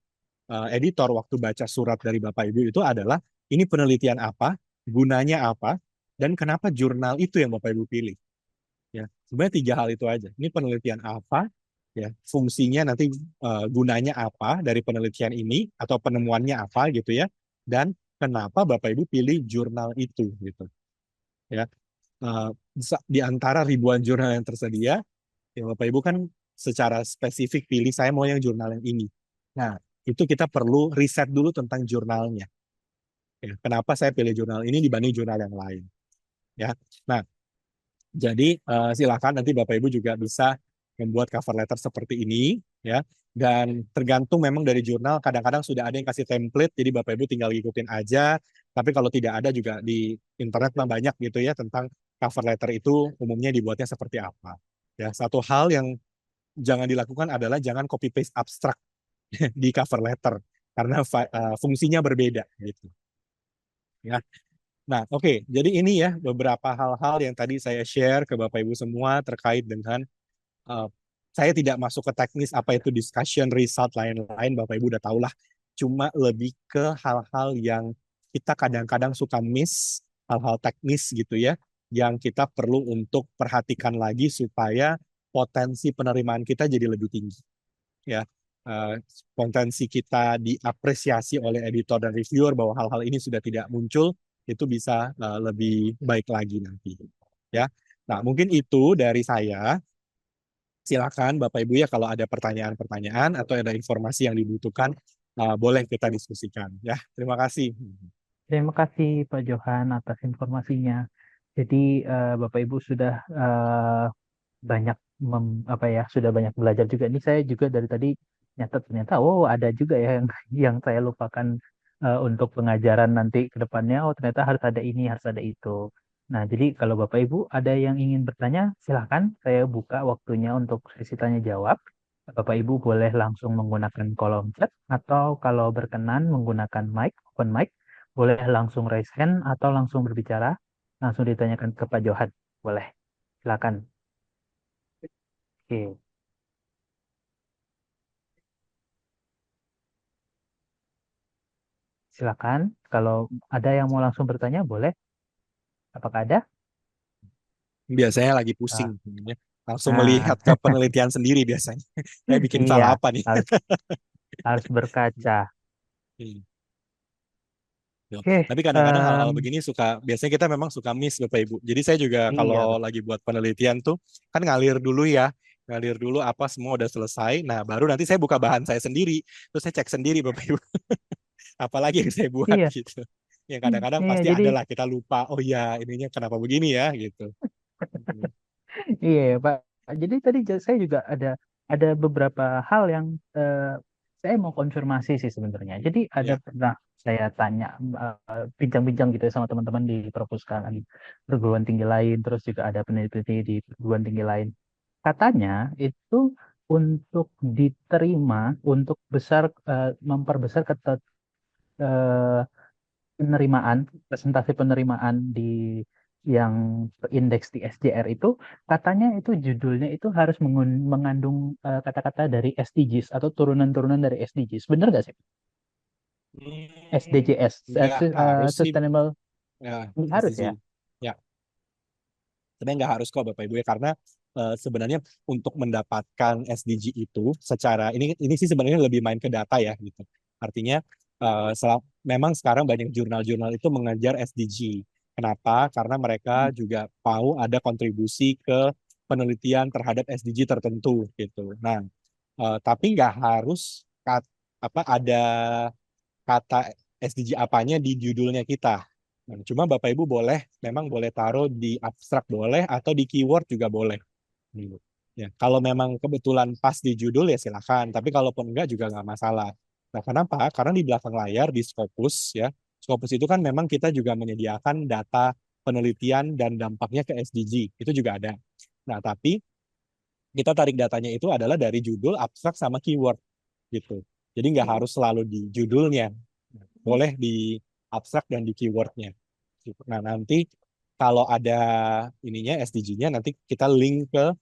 editor waktu baca surat dari Bapak Ibu itu adalah ini penelitian apa, gunanya apa, dan kenapa jurnal itu yang Bapak Ibu pilih. Ya, sebenarnya tiga hal itu aja. Ini penelitian apa, ya, fungsinya nanti gunanya apa dari penelitian ini atau penemuannya apa gitu ya, dan kenapa Bapak Ibu pilih jurnal itu gitu. Ya, Eh, di antara ribuan jurnal yang tersedia, ya Bapak Ibu kan secara spesifik pilih saya mau yang jurnal yang ini. Nah, itu kita perlu riset dulu tentang jurnalnya. Ya, kenapa saya pilih jurnal ini dibanding jurnal yang lain? Ya, nah jadi silakan nanti Bapak Ibu juga bisa membuat cover letter seperti ini, ya. Dan tergantung memang dari jurnal. Kadang-kadang sudah ada yang kasih template, jadi Bapak Ibu tinggal ikutin aja. Tapi kalau tidak ada juga di internet mah banyak gitu ya tentang cover letter itu umumnya dibuatnya seperti apa. Ya, satu hal yang jangan dilakukan adalah jangan copy paste abstrak di cover letter karena fungsinya berbeda gitu. Ya. Nah, oke. Jadi ini ya beberapa hal-hal yang tadi saya share ke Bapak Ibu semua terkait dengan uh, saya tidak masuk ke teknis apa itu discussion result lain-lain, Bapak Ibu udah tahu lah. Cuma lebih ke hal-hal yang kita kadang-kadang suka miss, hal-hal teknis gitu ya, yang kita perlu untuk perhatikan lagi supaya potensi penerimaan kita jadi lebih tinggi ya. Uh, Potensi kita diapresiasi oleh editor dan reviewer bahwa hal-hal ini sudah tidak muncul itu bisa lebih baik lagi nanti ya. Nah, mungkin itu dari saya. Silakan Bapak Ibu ya kalau ada pertanyaan-pertanyaan atau ada informasi yang dibutuhkan boleh kita diskusikan ya. Terima kasih. Terima kasih Pak Johan atas informasinya. Jadi Bapak Ibu sudah banyak apa ya, sudah banyak belajar juga. Ini saya juga dari tadi nyatet ternyata oh ada juga ya yang yang saya lupakan untuk pengajaran nanti ke depannya. Oh ternyata harus ada ini, harus ada itu. Nah, jadi kalau Bapak Ibu ada yang ingin bertanya, silahkan saya buka waktunya untuk sesi tanya jawab. Bapak Ibu boleh langsung menggunakan kolom chat atau kalau berkenan menggunakan mic, open mic, boleh langsung raise hand atau langsung berbicara, langsung ditanyakan ke Pak Johan. Boleh, silakan. Oke, silakan. Kalau ada yang mau langsung bertanya, boleh. Apakah ada? Biasanya lagi pusing Ah, ya. Langsung nah, melihat ke penelitian sendiri biasanya. Saya bikin iya, salah apa nih? harus harus berkaca. Hmm. Ya. Oke, Tapi kadang-kadang hal-hal begini suka, biasanya kita memang suka miss Bapak Ibu. Jadi saya juga iya, kalau lagi buat penelitian tuh, kan ngalir dulu ya. Ngalir dulu apa semua udah selesai. Nah baru nanti saya buka bahan saya sendiri. Terus saya cek sendiri Bapak Ibu. Apalagi yang saya buat iya, gitu. Yang kadang-kadang iya. pasti Jadi ada lah kita lupa. Oh ya ininya kenapa begini ya gitu. Hmm. iya ya, Pak. Jadi tadi saya juga ada beberapa hal yang saya mau konfirmasi sih sebenarnya. Jadi ada Ya. pernah saya tanya bincang-bincang gitu ya sama teman-teman di perpustakaan perguruan tinggi lain, terus juga ada peneliti di perguruan tinggi lain. Katanya itu untuk diterima, untuk memperbesar eh, penerimaan, presentasi penerimaan di yang indeks di SJR itu, katanya itu judulnya itu harus mengandung kata-kata dari SDGs atau turunan-turunan dari SDGs. Bener nggak sih? SDGs, Nggak harus sih. Sustainable, Ya, harus SDG. ya? Ya, sebenarnya nggak harus kok Bapak Ibu ya karena sebenarnya untuk mendapatkan SDG itu secara ini sih sebenarnya lebih main ke data ya gitu. Artinya memang sekarang banyak jurnal-jurnal itu mengajar SDG. Kenapa? Karena mereka juga mau ada kontribusi ke penelitian terhadap SDG tertentu gitu. Nah, tapi nggak harus ada kata SDG apanya di judulnya kita. Nah, cuma Bapak Ibu memang boleh taruh di abstrak boleh atau di keyword juga boleh. Gitu. Ya, kalau memang kebetulan pas di judul ya silakan. Tapi kalaupun enggak juga nggak masalah. Nah, kenapa? Karena di belakang layar di Scopus ya, Scopus itu kan memang kita juga menyediakan data penelitian dan dampaknya ke SDG. Itu juga ada. Nah, tapi kita tarik datanya itu adalah dari judul, abstrak, sama keyword gitu. Jadi nggak harus selalu di judulnya, boleh di abstrak dan di keywordnya. Gitu. Nah nanti kalau ada ininya SDG-nya nanti kita link ke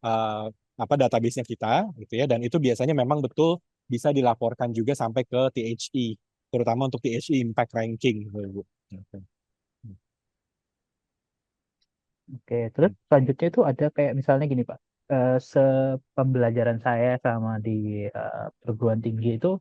uh, apa database-nya kita gitu ya, dan itu biasanya memang betul bisa dilaporkan juga sampai ke THE, terutama untuk THE Impact Ranking. Bu. Oke, terus selanjutnya itu ada kayak misalnya gini Pak, sepembelajaran saya sama di perguruan tinggi itu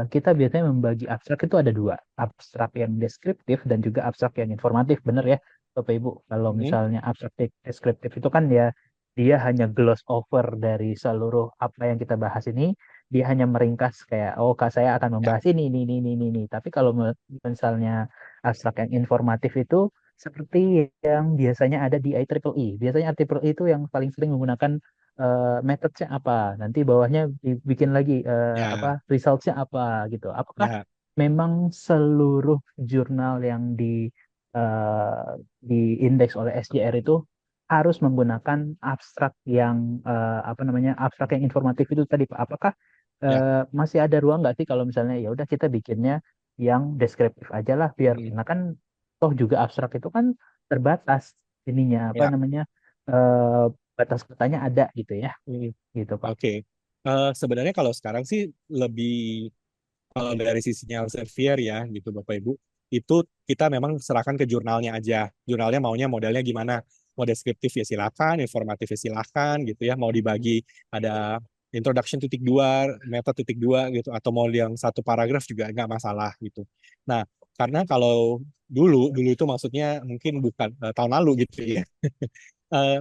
kita biasanya membagi abstrak itu ada dua, abstrak yang deskriptif dan juga abstrak yang informatif, bener ya Bapak Ibu? Kalau Mhm. misalnya abstrak deskriptif itu kan ya dia hanya gloss over dari seluruh apa yang kita bahas ini, dia hanya meringkas kayak oh Kak saya akan Ya, membahas ini. Tapi kalau misalnya abstrak yang informatif itu seperti yang biasanya ada di IEEE. Biasanya IEEE itu yang paling sering menggunakan metode-nya apa. Nanti bawahnya dibikin lagi apa ya, results-nya apa gitu. Apakah ya, memang seluruh jurnal yang di indeks oleh SJR itu harus menggunakan abstrak yang apa namanya abstrak yang informatif itu tadi Pak? Apakah ya. masih ada ruang nggak sih kalau misalnya ya udah kita bikinnya yang deskriptif aja lah biar Mhm. karena kan toh juga abstrak itu kan terbatas ininya apa Ya. namanya eh, batas katanya ada gitu ya Mhm. gitu Pak. Oke. Sebenarnya kalau sekarang sih lebih, kalau dari sisinya Elsevier ya gitu Bapak Ibu, itu kita memang serahkan ke jurnalnya aja. Jurnalnya maunya modelnya gimana? Mau deskriptif ya silakan, informatif ya silakan gitu ya. Mau dibagi ada introduction titik dua, meta titik dua gitu, atau mau yang satu paragraf juga nggak masalah gitu. Nah, karena kalau dulu itu maksudnya mungkin bukan tahun lalu gitu ya.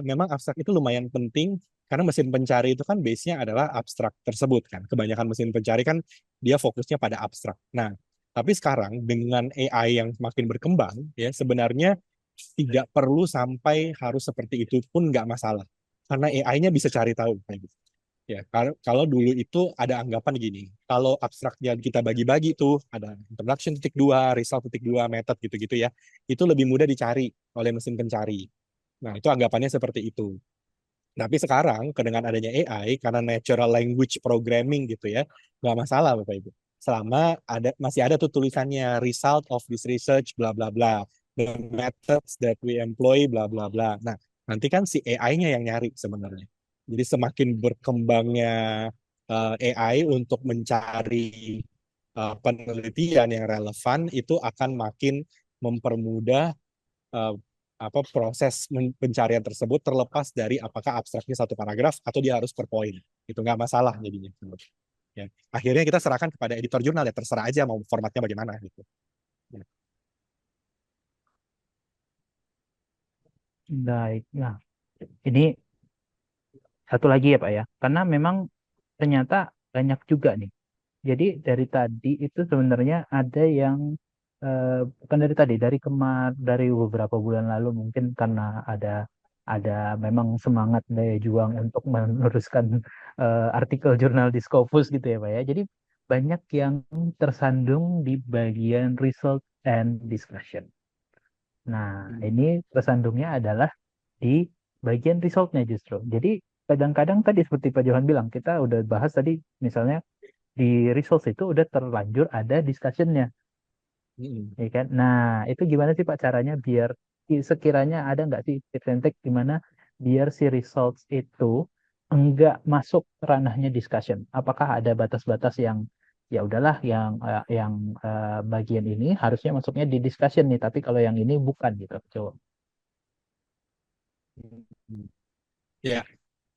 Memang abstrak itu lumayan penting karena mesin pencari itu kan base-nya adalah abstrak tersebut kan. Kebanyakan mesin pencari kan dia fokusnya pada abstrak. Nah, tapi sekarang dengan AI yang semakin berkembang, ya sebenarnya tidak perlu sampai harus seperti itu pun nggak masalah. Karena AI-nya bisa cari tahu kayak gitu. Ya, kalau dulu itu ada anggapan gini, kalau abstraknya kita bagi-bagi tuh ada introduction titik dua, result titik dua, method gitu-gitu ya, itu lebih mudah dicari oleh mesin pencari. Nah, itu anggapannya seperti itu. Tapi sekarang, dengan adanya AI, karena natural language programming gitu ya, nggak masalah Bapak Ibu. Selama masih ada tuh tulisannya result of this research, bla bla bla, the methods that we employ, bla bla bla. Nah, nanti kan si AI-nya yang nyari sebenarnya. Jadi semakin berkembangnya AI untuk mencari penelitian yang relevan, itu akan makin mempermudah eh, proses pencarian tersebut terlepas dari apakah abstraknya satu paragraf atau dia harus per poin. Itu nggak masalah jadinya. Ya. Akhirnya kita serahkan kepada editor jurnal ya terserah aja mau formatnya bagaimana gitu. Ya. Baik. Nah, ini satu lagi ya Pak ya. Karena memang ternyata banyak juga nih. Jadi dari tadi itu sebenarnya ada yang bukan dari tadi, dari beberapa bulan lalu mungkin karena ada memang semangat daya juang untuk meneruskan artikel jurnal di Scopus gitu ya Pak ya. Jadi banyak yang tersandung di bagian result and discussion. Nah, ini tersandungnya adalah di bagian resultnya justru. Jadi kadang-kadang tadi seperti Pak Johan bilang, kita udah bahas tadi misalnya di results itu udah terlanjur ada discussionnya, Mm-mm. ya kan? Nah, itu gimana sih Pak caranya biar sekiranya ada nggak sih tips and trick gimana biar si results itu enggak masuk ranahnya discussion? Apakah ada batas-batas yang ya udahlah yang bagian ini harusnya masuknya di discussion nih, tapi kalau yang ini bukan gitu. Coba. Ya,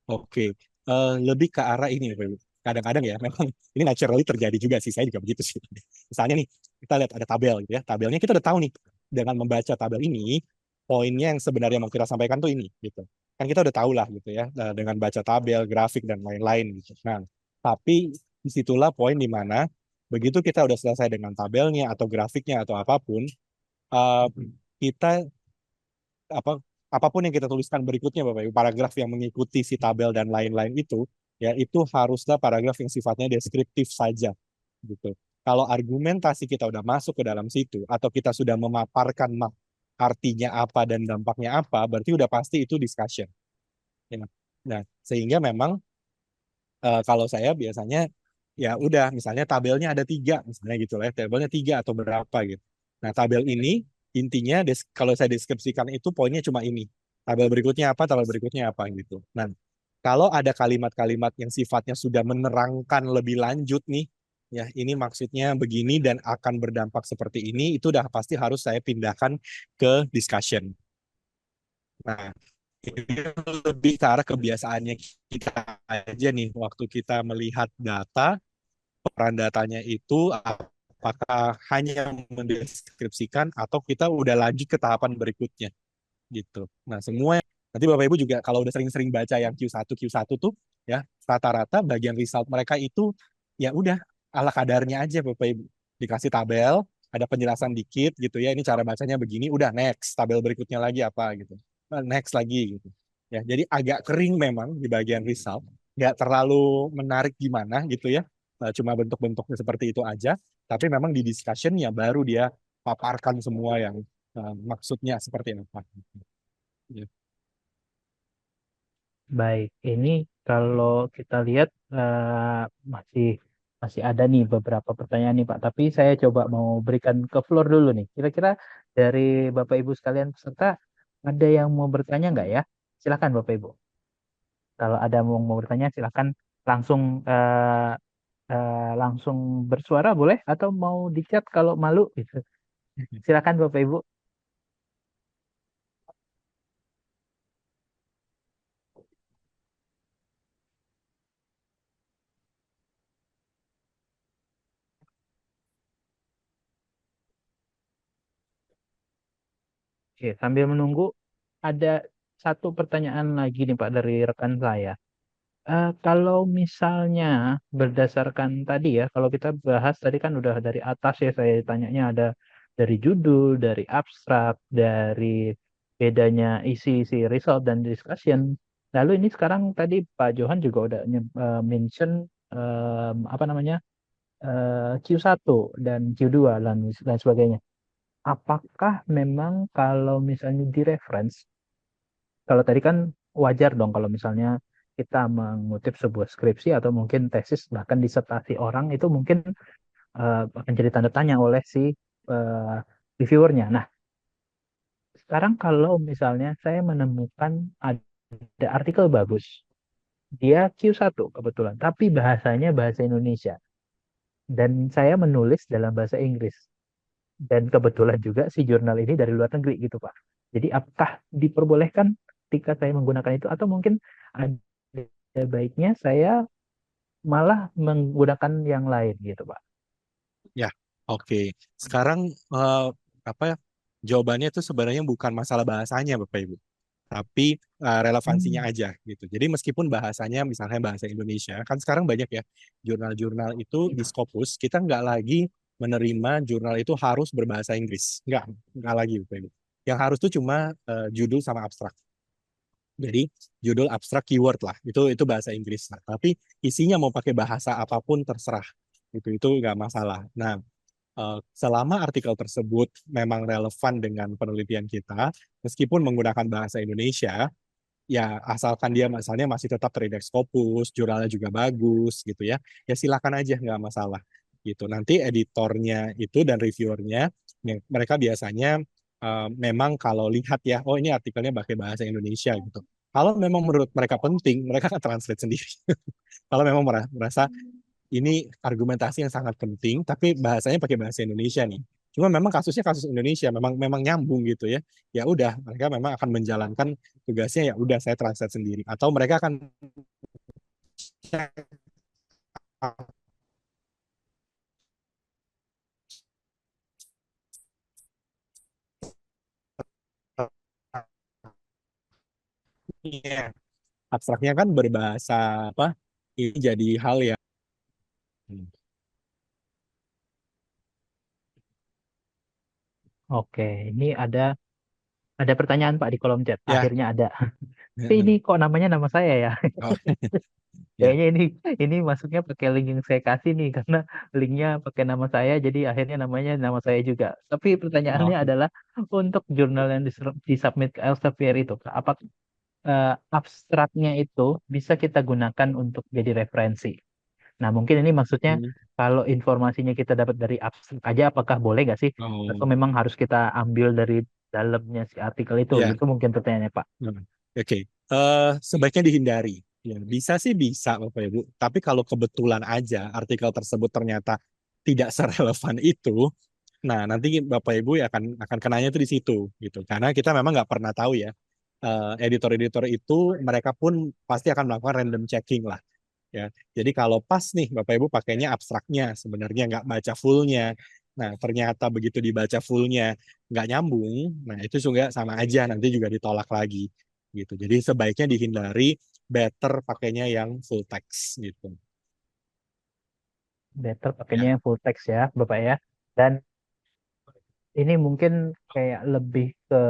oke. Lebih ke arah ini, Pak Ibu. kadang-kadang ya memang ini naturally terjadi juga sih, saya juga begitu sih. Misalnya nih kita lihat ada tabel gitu ya, tabelnya kita udah tahu nih dengan membaca tabel ini poinnya yang sebenarnya mau kita sampaikan tuh ini gitu. Kan kita udah tahu lah gitu ya, dengan baca tabel, grafik dan lain-lain gitu. Nah, tapi disitulah poin di mana begitu kita udah selesai dengan tabelnya atau grafiknya atau apapun, eh, kita apa apapun yang kita tuliskan berikutnya Bapak Ibu, paragraf yang mengikuti si tabel dan lain-lain itu, ya itu haruslah paragraf yang sifatnya deskriptif saja gitu. Kalau argumentasi kita udah masuk ke dalam situ atau kita sudah memaparkan artinya apa dan dampaknya apa, berarti udah pasti itu discussion. Ya. Nah, sehingga memang kalau saya biasanya ya udah misalnya tabelnya ada tiga misalnya gitu lah, ya, tabelnya tiga atau berapa gitu. Nah, tabel ini intinya kalau saya deskripsikan itu poinnya cuma ini. Tabel berikutnya apa, tabel berikutnya apa gitu. Nah, kalau ada kalimat-kalimat yang sifatnya sudah menerangkan lebih lanjut nih, ya ini maksudnya begini dan akan berdampak seperti ini, itu udah pasti harus saya pindahkan ke discussion. Nah, ini lebih ke arah kebiasaannya kita aja nih waktu kita melihat data, peran datanya itu apakah hanya mendeskripsikan atau kita udah lanjut ke tahapan berikutnya gitu. Nah, semua nanti Bapak Ibu juga kalau udah sering-sering baca yang Q1 tuh ya rata-rata bagian result mereka itu ya udah ala kadarnya aja Bapak Ibu. Dikasih tabel, ada penjelasan dikit gitu ya. Ini cara bacanya begini, udah next, tabel berikutnya lagi apa gitu. Next lagi gitu. Ya, jadi agak kering memang di bagian result, nggak terlalu menarik gimana gitu ya. Cuma bentuk-bentuknya seperti itu aja, tapi memang di discussion ya baru dia paparkan semua yang maksudnya seperti apa. Ya. Baik, ini kalau kita lihat masih masih ada nih beberapa pertanyaan nih Pak. Tapi saya coba mau berikan ke floor dulu nih. Kira-kira dari Bapak Ibu sekalian peserta ada yang mau bertanya nggak ya? Silakan Bapak Ibu. Kalau ada mau bertanya silakan langsung langsung bersuara boleh atau mau di chat kalau malu gitu. Silakan Bapak Ibu. Oke, sambil menunggu ada satu pertanyaan lagi nih Pak dari rekan saya. Kalau misalnya berdasarkan tadi ya, kalau kita bahas tadi kan udah dari atas ya saya tanyanya ada dari judul, dari abstrak, dari bedanya isi-isi result dan discussion. Lalu ini sekarang tadi Pak Johan juga udah mention apa namanya Q1 dan Q2 dan sebagainya. Apakah memang kalau misalnya di reference kalau tadi kan wajar dong kalau misalnya kita mengutip sebuah skripsi atau mungkin tesis bahkan disertasi orang itu mungkin akan jadi tanda tanya oleh si eh, reviewernya. Nah, sekarang kalau misalnya saya menemukan ada artikel bagus, dia Q1 kebetulan, tapi bahasanya bahasa Indonesia dan saya menulis dalam bahasa Inggris dan kebetulan juga si jurnal ini dari luar negeri gitu Pak. Jadi apakah diperbolehkan ketika saya menggunakan itu atau mungkin ada baiknya saya malah menggunakan yang lain gitu Pak. Ya, oke. Sekarang eh, apa ya? Jawabannya itu sebenarnya bukan masalah bahasanya, Bapak Ibu, tapi relevansinya Hmm. aja gitu. Jadi meskipun bahasanya misalnya bahasa Indonesia, kan sekarang banyak ya jurnal-jurnal itu di Scopus, kita nggak lagi menerima jurnal itu harus berbahasa Inggris. Nggak lagi, Bapak Ibu. Yang harus tuh cuma judul sama abstrak. Jadi judul abstrak keyword lah, itu bahasa Inggris. Nah, tapi isinya mau pakai bahasa apapun terserah. Itu nggak masalah. Nah, selama artikel tersebut memang relevan dengan penelitian kita, meskipun menggunakan bahasa Indonesia, ya asalkan dia misalnya masih tetap terindeks Scopus, jurnalnya juga bagus gitu ya silakan aja nggak masalah gitu. Nanti editornya itu dan reviewernya, mereka biasanya memang kalau lihat ya, oh ini artikelnya pakai bahasa Indonesia gitu. Kalau memang menurut mereka penting, mereka akan translate sendiri. Kalau memang merasa ini argumentasi yang sangat penting, tapi bahasanya pakai bahasa Indonesia nih. Cuma memang kasusnya kasus Indonesia, memang memang nyambung gitu ya. Ya udah, mereka memang akan menjalankan tugasnya ya udah saya translate sendiri. Atau mereka akan abstraknya kan berbahasa apa? Ini jadi hal yang Oke, ini ada pertanyaan Pak di kolom chat. ya. Akhirnya ada. Tapi ini kok namanya nama saya ya? Oh, ya. Kayaknya ini masuknya pakai link yang saya kasih nih karena linknya pakai nama saya jadi akhirnya namanya nama saya juga. Tapi pertanyaannya Oke. adalah untuk jurnal yang disubmit ke Elsevier itu, Kak, apa abstraknya itu bisa kita gunakan untuk jadi referensi? Nah, mungkin ini maksudnya Hmm. kalau informasinya kita dapat dari abstrak aja, apakah boleh nggak sih? Atau Oh, memang harus kita ambil dari dalamnya si artikel itu? ya. Itu mungkin pertanyaannya, Pak. Hmm. Oke. Sebaiknya dihindari. Ya, bisa sih bisa Bapak Ibu. Tapi kalau kebetulan aja artikel tersebut ternyata tidak serelevan itu, nah nanti Bapak Ibu ya akan kenanya itu di situ gitu. Karena kita memang nggak pernah tahu ya. Editor-editor itu mereka pun pasti akan melakukan random checking lah ya. Jadi kalau pas nih Bapak Ibu pakainya abstraknya, sebenarnya nggak baca fullnya. Nah, ternyata begitu dibaca fullnya nggak nyambung, nah itu juga sama aja nanti juga ditolak lagi gitu. Jadi sebaiknya dihindari, better pakainya yang full text gitu. Better Ya. pakainya yang full text ya, Bapak ya. Dan ini mungkin kayak lebih ke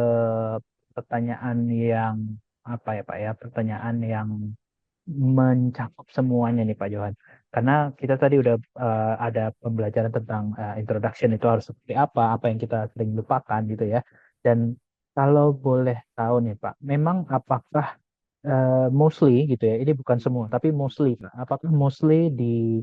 pertanyaan yang apa ya Pak ya, pertanyaan yang mencakup semuanya nih Pak Johan. Karena kita tadi udah ada pembelajaran tentang introduction itu harus seperti apa yang kita sering lupakan gitu ya. Dan kalau boleh tahu nih Pak, memang apakah mostly gitu ya, ini bukan semua, tapi mostly, Pak. Apakah mostly di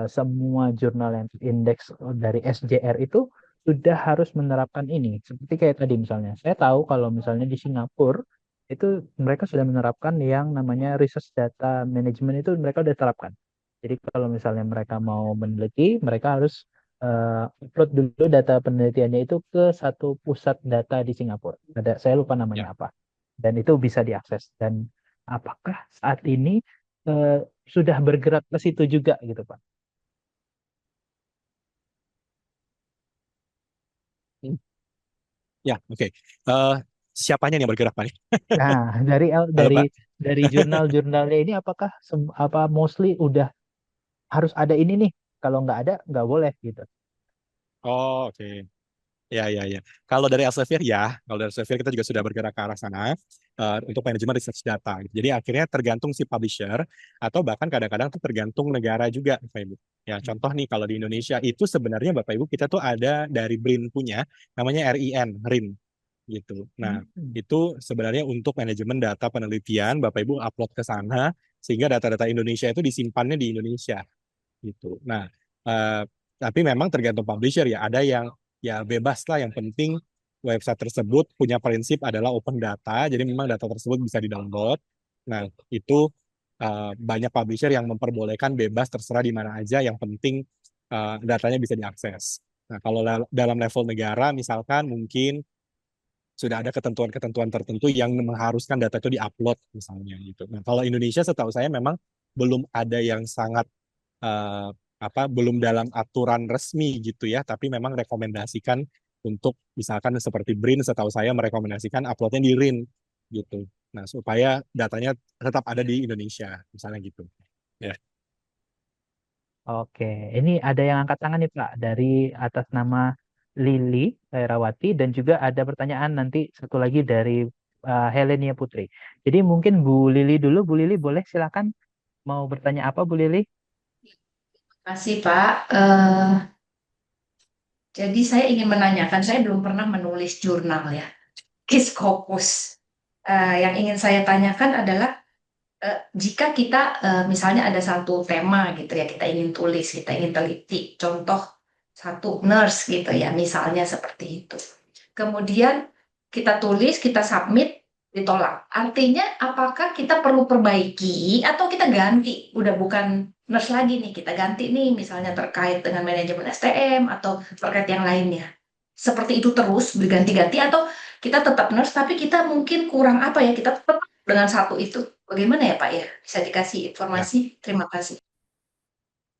semua jurnal yang indeks dari SJR itu sudah harus menerapkan ini? Seperti kayak tadi misalnya, saya tahu kalau misalnya di Singapura itu mereka sudah menerapkan yang namanya research data management itu mereka sudah terapkan. Jadi kalau misalnya mereka mau meneliti, mereka harus upload dulu data penelitiannya itu ke satu pusat data di Singapura. Saya lupa namanya Ya. apa. Dan itu bisa diakses. Dan apakah saat ini eh, sudah bergerak ke situ juga gitu, Pak? Ya, oke. Eh, Siapanya yang bergerak, Pak? Nah, dari Halo, Pak. dari jurnal-jurnalnya ini apakah apa mostly udah harus ada ini nih? Kalau nggak ada, nggak boleh gitu. Oh, oke. Ya, ya, ya. Kalau dari Elsevier ya, kalau dari Elsevier kita juga sudah bergerak ke arah sana untuk manajemen research data. Jadi akhirnya tergantung si publisher atau bahkan kadang-kadang tuh tergantung negara juga, Bapak Ibu. Ya, contoh nih kalau di Indonesia itu sebenarnya Bapak Ibu kita tuh ada dari BRIN punya namanya RIN gitu. Nah, Hmm. itu sebenarnya untuk manajemen data penelitian Bapak Ibu upload ke sana sehingga data-data Indonesia itu disimpannya di Indonesia gitu. Nah, eh, tapi memang tergantung publisher ya. Ada yang ya bebas lah. Yang penting website tersebut punya prinsip adalah open data. Jadi memang data tersebut bisa di-download. Nah, itu banyak publisher yang memperbolehkan bebas terserah di mana aja. Yang penting datanya bisa diakses. Nah, kalau dalam level negara, misalkan mungkin sudah ada ketentuan-ketentuan tertentu yang mengharuskan data itu diupload misalnya gitu. Nah, kalau Indonesia setahu saya memang belum ada yang sangat eh, belum dalam aturan resmi gitu ya, tapi memang rekomendasikan untuk misalkan seperti BRIN setahu saya merekomendasikan uploadnya di RIN gitu. Nah, supaya datanya tetap ada di Indonesia misalnya gitu. Ya. Oke, ini ada yang angkat tangan nih Pak dari atas nama Lili Rawati dan juga ada pertanyaan nanti satu lagi dari Helenia Putri. Jadi mungkin Bu Lili dulu, Bu Lili boleh silakan mau bertanya apa Bu Lili? Masih Pak, jadi saya ingin menanyakan, saya belum pernah menulis jurnal ya, Scopus. Yang ingin saya tanyakan adalah jika kita misalnya ada satu tema gitu ya, kita ingin tulis, kita ingin teliti, contoh satu nurse gitu ya, misalnya seperti itu. Kemudian kita tulis, kita submit, ditolak. Artinya apakah kita perlu perbaiki atau kita ganti? Udah bukan nurse lagi nih, kita ganti nih misalnya terkait dengan manajemen STM atau terkait yang lainnya. Seperti itu terus berganti-ganti atau kita tetap nurse tapi kita mungkin kurang apa ya, kita tetap dengan satu itu. Bagaimana ya Pak ya? Bisa dikasih Ya. informasi? Terima kasih.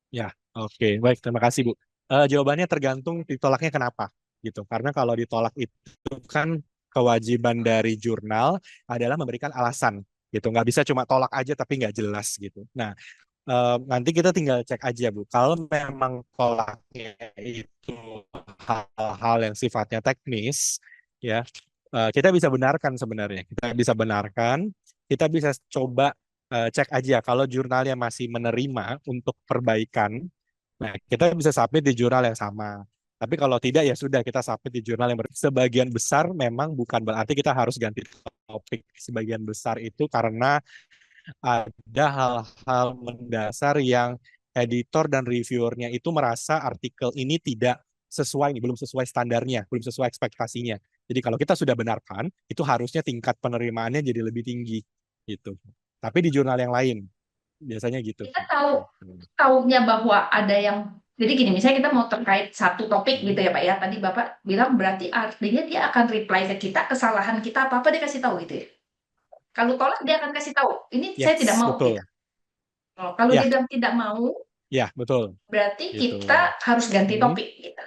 Ya, oke, baik, terima kasih Bu. Jawabannya tergantung ditolaknya kenapa, gitu. Karena kalau ditolak itu kan kewajiban dari jurnal adalah memberikan alasan, gitu. Nggak bisa cuma tolak aja tapi nggak jelas, gitu. Nah, nanti kita tinggal cek aja Bu. Kalau memang tolaknya itu hal-hal yang sifatnya teknis, ya, kita bisa benarkan sebenarnya. Kita bisa benarkan, kita bisa coba cek aja kalau jurnalnya masih menerima untuk perbaikan. Nah, kita bisa submit di jurnal yang sama. Tapi kalau tidak ya sudah kita submit di jurnal yang sebagian besar memang bukan berarti kita harus ganti topik. Sebagian besar itu karena ada hal-hal mendasar yang editor dan reviewernya itu merasa artikel ini tidak sesuai nih, belum sesuai standarnya, belum sesuai ekspektasinya. Jadi kalau kita sudah benarkan, itu harusnya tingkat penerimaannya jadi lebih tinggi gitu. Tapi di jurnal yang lain biasanya gitu. Kita tahunya bahwa ada yang jadi gini, misalnya kita mau terkait satu topik gitu ya Pak ya. Tadi Bapak bilang berarti artinya dia akan reply ke kita, kesalahan kita apa-apa dia kasih tahu gitu ya. Kalau tolak dia akan kasih tahu, ini saya tidak Yes, mau gitu. betul. Oh, kalau dia Ya, bilang tidak mau, ya, betul. berarti Gitu. kita harus ganti Hmm. topik gitu.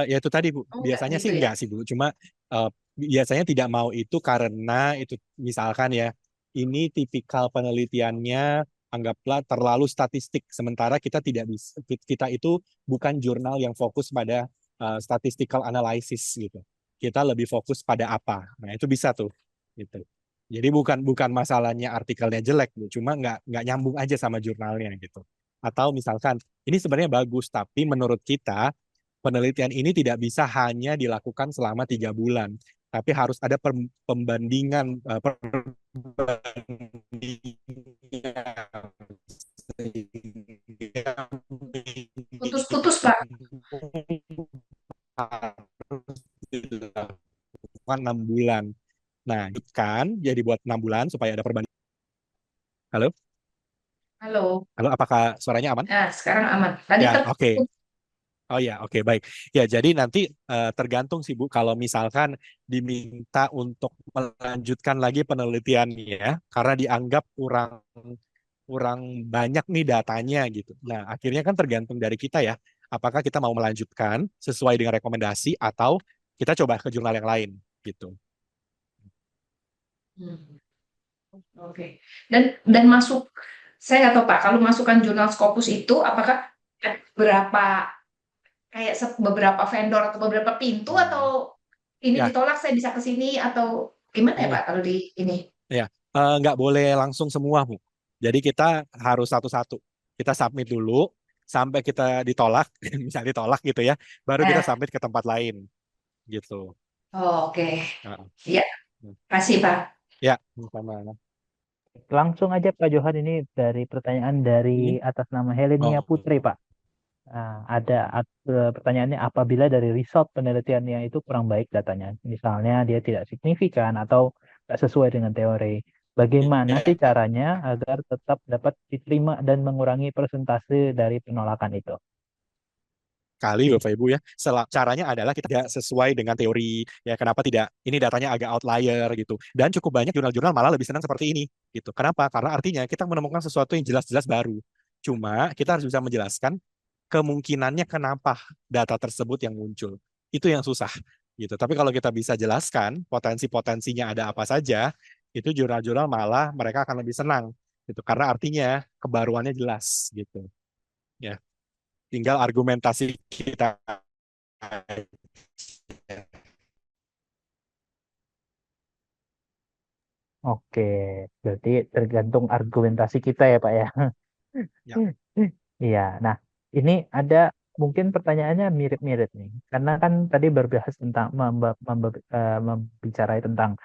Ya itu tadi Bu, Oh, enggak biasanya sih gitu ya. enggak sih Bu, cuma biasanya tidak mau itu karena itu misalkan ya, ini tipikal penelitiannya anggaplah terlalu statistik, sementara kita tidak bisa, kita itu bukan jurnal yang fokus pada statistical analysis gitu. Kita lebih fokus pada apa. Nah itu bisa tuh, gitu. Jadi bukan bukan masalahnya artikelnya jelek Bu, cuma nggak nyambung aja sama jurnalnya gitu. Atau misalkan ini sebenarnya bagus, tapi menurut kita penelitian ini tidak bisa hanya dilakukan selama 3 bulan, tapi harus ada pembandingan Putus-putus Pak. harus dilakukan 6 bulan. Nah, kan jadi buat 6 bulan supaya ada perbandingan. Halo, Halo. halo, apakah suaranya aman? Nah, sekarang aman. Tadi Ya, oke. terputus. Oh ya, oke, baik. Ya, jadi nanti tergantung sih Bu, kalau misalkan diminta untuk melanjutkan lagi penelitiannya, karena dianggap kurang kurang banyak nih datanya gitu. Nah, akhirnya kan tergantung dari kita ya, apakah kita mau melanjutkan sesuai dengan rekomendasi atau kita coba ke jurnal yang lain gitu. Hmm, Oke. Dan masuk, saya nggak tahu Pak, kalau masukkan jurnal Scopus itu apakah berapa kayak beberapa vendor atau beberapa pintu Hmm. atau ini Ya, ditolak saya bisa ke sini atau gimana ya hmm, Pak kalau di ini? ya, nggak boleh langsung semua Bu. Jadi kita harus satu-satu. Kita submit dulu sampai kita ditolak, misalnya ditolak gitu ya, baru kita Nah, submit ke tempat lain gitu. oh, oke. Nah, Ya, kasih Pak. ya, sama. Langsung aja Pak Johan, ini dari pertanyaan dari Hmm. atas nama Helenia Oh, Putri Pak. Nah, ada pertanyaannya, apabila dari result penelitiannya itu kurang baik datanya, misalnya dia tidak signifikan atau tidak sesuai dengan teori, bagaimana ya. sih caranya agar tetap dapat diterima dan mengurangi persentase dari penolakan itu? Kali Bapak Ibu ya. Caranya adalah kita tidak sesuai dengan teori ya, kenapa tidak ini datanya agak outlier gitu. Dan cukup banyak jurnal-jurnal malah lebih senang seperti ini gitu. Kenapa? Karena artinya kita menemukan sesuatu yang jelas-jelas baru. Cuma kita harus bisa menjelaskan kemungkinannya kenapa data tersebut yang muncul. Itu yang susah gitu. Tapi kalau kita bisa jelaskan potensi-potensinya ada apa saja, itu jurnal-jurnal malah mereka akan lebih senang gitu. Karena artinya kebaruannya jelas gitu. Ya, tinggal argumentasi kita. Oke, berarti tergantung argumentasi kita ya Pak ya. Ya, Iya, nah ini ada mungkin pertanyaannya mirip-mirip nih, karena kan tadi berbahas tentang membicarai tentang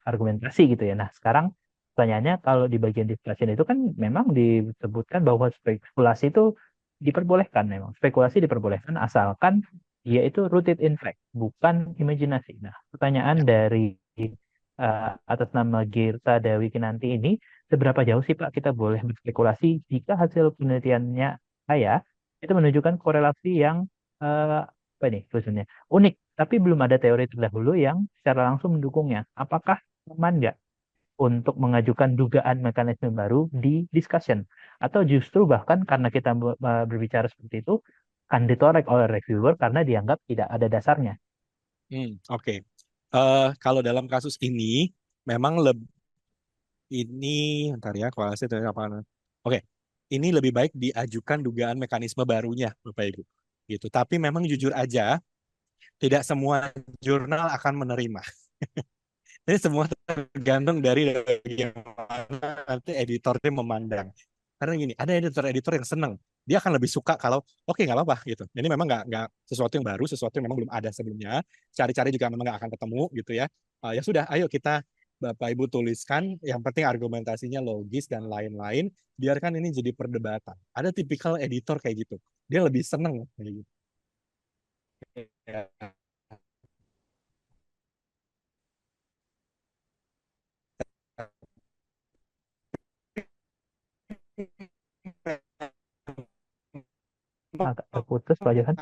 argumentasi gitu ya. Nah sekarang pertanyaannya, kalau di bagian discussion itu kan memang disebutkan bahwa spekulasi itu diperbolehkan, memang spekulasi diperbolehkan asalkan dia itu rooted in fact, bukan imajinasi. Nah pertanyaan ya. dari atas nama Girta Dewi Kinanti ini, seberapa jauh sih Pak kita boleh berspekulasi jika hasil penelitiannya saya itu menunjukkan korelasi yang apa nih maksudnya unik, tapi belum ada teori terdahulu yang secara langsung mendukungnya. Apakah aman nggak untuk mengajukan dugaan mekanisme baru di discussion. Atau justru bahkan karena kita berbicara seperti itu, akan ditolak oleh reviewer karena dianggap tidak ada dasarnya. Oke. Kalau dalam kasus ini memang ini ntar ya kualitas itu apa? Oke. Ini lebih baik diajukan dugaan mekanisme barunya, Bapak Ibu. Gitu. Tapi memang jujur aja tidak semua jurnal akan menerima. Ini semua tergantung dari bagaimana nanti editornya memandang. Karena gini, ada editor-editor yang seneng. Dia akan lebih suka kalau, oke nggak apa-apa gitu. Ini memang nggak sesuatu yang baru, sesuatu yang memang belum ada sebelumnya. Cari-cari juga memang nggak akan ketemu gitu ya. Ya sudah, ayo kita Bapak Ibu tuliskan. Yang penting argumentasinya logis dan lain-lain. Biarkan ini jadi perdebatan. Ada tipikal editor kayak gitu. Dia lebih seneng kayak gitu. Ya. Agak terputus Pak Johan.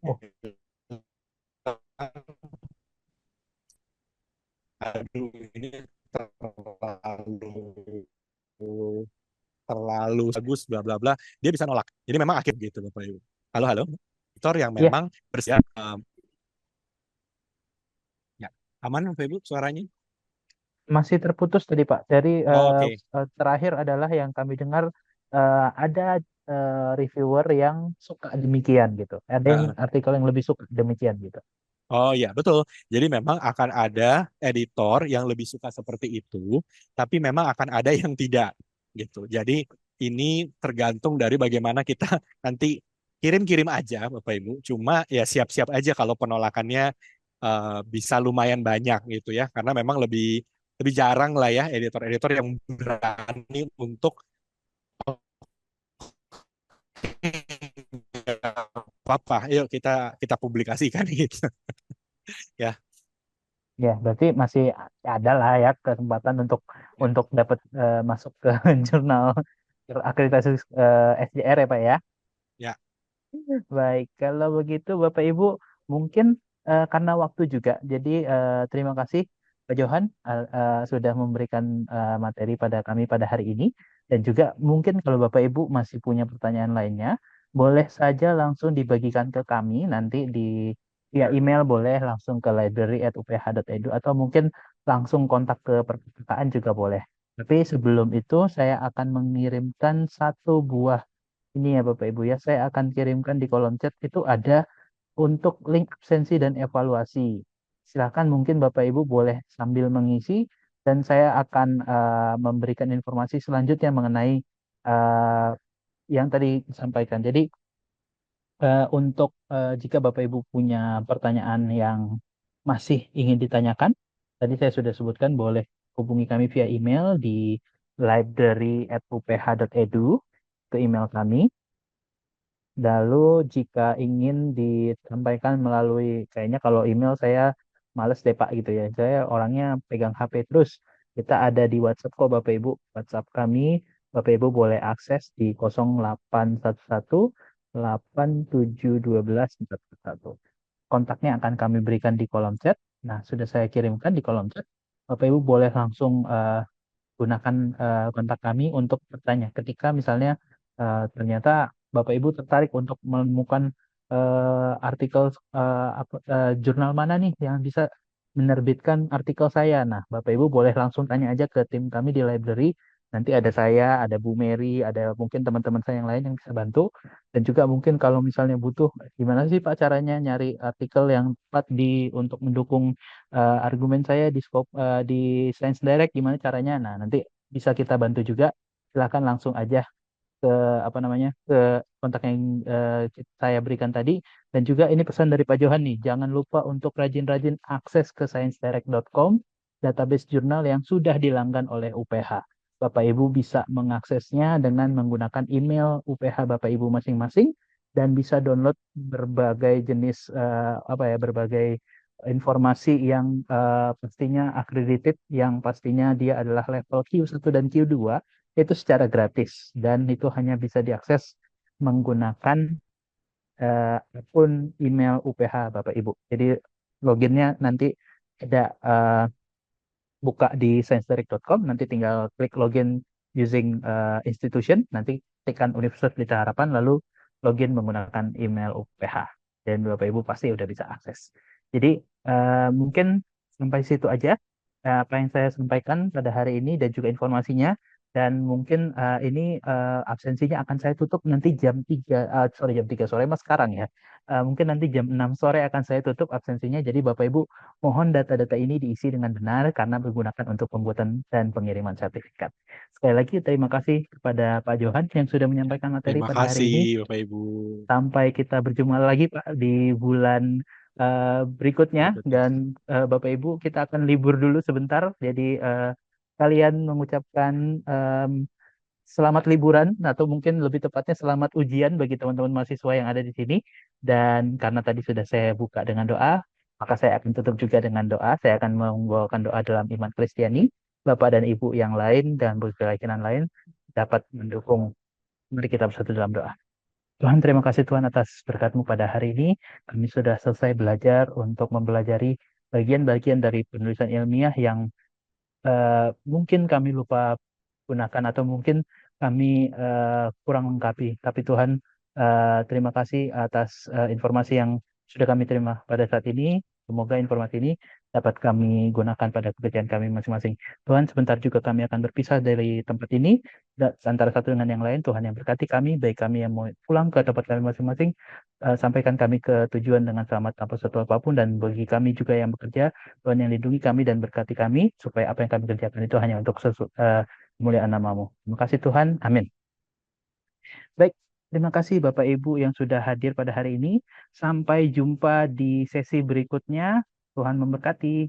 Oh, Aduh, ini terlalu terlalu bagus bla bla bla, dia bisa nolak. Jadi memang akhir gitu Bapak Ibu. Halo halo. Editor yang iya, memang bersiap ya. Aman Bapak Ibu suaranya? masih terputus tadi Pak. Dari Oke. terakhir adalah yang kami dengar ada reviewer yang suka demikian gitu. Ada yang Nah, artikel yang lebih suka demikian gitu. oh iya betul. Jadi memang akan ada editor yang lebih suka seperti itu, tapi memang akan ada yang tidak gitu. Jadi ini tergantung dari bagaimana kita nanti kirim-kirim aja Bapak Ibu. Cuma ya siap-siap aja kalau penolakannya bisa lumayan banyak gitu ya. Karena memang lebih lebih jarang lah ya editor-editor yang berani untuk apa, yuk kita publikasikan gitu ya. Ya, berarti masih ada lah ya kesempatan Ya, untuk dapat masuk ke jurnal akreditasi SJR ya Pak ya. ya. Baik, kalau begitu Bapak Ibu mungkin karena waktu juga, jadi terima kasih Pak Johan sudah memberikan materi pada kami pada hari ini, dan juga mungkin kalau Bapak Ibu masih punya pertanyaan lainnya, boleh saja langsung dibagikan ke kami nanti via email, boleh langsung ke library@uph.edu atau mungkin langsung kontak ke perpustakaan juga boleh. Tapi sebelum itu saya akan mengirimkan satu buah ini ya Bapak Ibu ya, saya akan kirimkan di kolom chat itu ada untuk link absensi dan evaluasi. Silakan mungkin Bapak Ibu boleh sambil mengisi dan saya akan memberikan informasi selanjutnya mengenai eh, yang tadi disampaikan. Jadi untuk jika Bapak Ibu punya pertanyaan yang masih ingin ditanyakan, tadi saya sudah sebutkan boleh hubungi kami via email di library@uph.edu ke email kami. Lalu jika ingin disampaikan melalui, kayaknya kalau email saya males deh Pak gitu ya. Saya orangnya pegang HP terus. Kita ada di WhatsApp kok Bapak Ibu. WhatsApp kami, Bapak Ibu boleh akses di 0811 8712 Kontaknya akan kami berikan di kolom chat. Nah, sudah saya kirimkan di kolom chat. Bapak Ibu boleh langsung gunakan kontak kami untuk bertanya. Ketika misalnya ternyata Bapak Ibu tertarik untuk menemukan artikel jurnal mana nih yang bisa menerbitkan artikel saya. Nah, Bapak Ibu boleh langsung tanya aja ke tim kami di library. Nanti ada saya, ada Bu Mary, ada mungkin teman-teman saya yang lain yang bisa bantu. Dan juga mungkin kalau misalnya butuh, gimana sih Pak caranya nyari artikel yang tepat untuk mendukung argumen saya di Science Direct, gimana caranya? Nah, nanti bisa kita bantu juga. Silahkan langsung aja ke apa namanya ke kontak yang saya berikan tadi. Dan juga ini pesan dari Pak Johan nih, jangan lupa untuk rajin-rajin akses ke sciencedirect.com, database jurnal yang sudah dilanggan oleh UPH. Bapak Ibu bisa mengaksesnya dengan menggunakan email UPH Bapak Ibu masing-masing dan bisa download berbagai jenis berbagai informasi yang pastinya accredited, yang pastinya dia adalah level Q1 dan Q2, itu secara gratis dan itu hanya bisa diakses menggunakan akun email UPH Bapak Ibu. Jadi loginnya nanti ada buka di sciencedirect.com, nanti tinggal klik login using institution, nanti tekan Universitas Pelita Harapan, lalu login menggunakan email UPH dan Bapak Ibu pasti udah bisa akses. Jadi mungkin sampai situ aja apa yang saya sampaikan pada hari ini dan juga informasinya. Dan mungkin ini absensinya akan saya tutup nanti jam 3, jam 3 sore mas sekarang ya. Mungkin nanti jam 6 sore akan saya tutup absensinya. Jadi Bapak Ibu mohon data-data ini diisi dengan benar karena digunakan untuk pembuatan dan pengiriman sertifikat. Sekali lagi terima kasih kepada Pak Johan yang sudah menyampaikan materi Terima pada hari kasih ini. Bapak Ibu. Sampai kita berjumpa lagi Pak di bulan berikutnya Berikutnya. dan Bapak Ibu kita akan libur dulu sebentar. Jadi kalian mengucapkan selamat liburan atau mungkin lebih tepatnya selamat ujian bagi teman-teman mahasiswa yang ada di sini. Dan karena tadi sudah saya buka dengan doa, maka saya akan tutup juga dengan doa. Saya akan membawakan doa dalam iman Kristiani. Bapak dan Ibu yang lain dan berkeyakinan lain dapat mendukung. Mari kita bersatu dalam doa. Tuhan, terima kasih Tuhan atas berkat-Mu pada hari ini. Kami sudah selesai belajar untuk mempelajari bagian-bagian dari penulisan ilmiah yang mungkin kami lupa gunakan atau mungkin kami kurang lengkapi. Tapi Tuhan, terima kasih atas informasi yang sudah kami terima pada saat ini. Semoga informasi ini dapat kami gunakan pada pekerjaan kami masing-masing. Tuhan, sebentar juga kami akan berpisah dari tempat ini antara satu dengan yang lain. Tuhan yang berkati kami, baik kami yang mau pulang ke tempat kami masing-masing, sampaikan kami ke tujuan dengan selamat tanpa suatu apapun. Dan bagi kami juga yang bekerja, Tuhan yang lindungi kami dan berkati kami supaya apa yang kami kerjakan itu hanya untuk kemuliaan nama-Mu. Terima kasih Tuhan. Amin. Baik, terima kasih Bapak Ibu yang sudah hadir pada hari ini. Sampai jumpa di sesi berikutnya. Tuhan memberkati.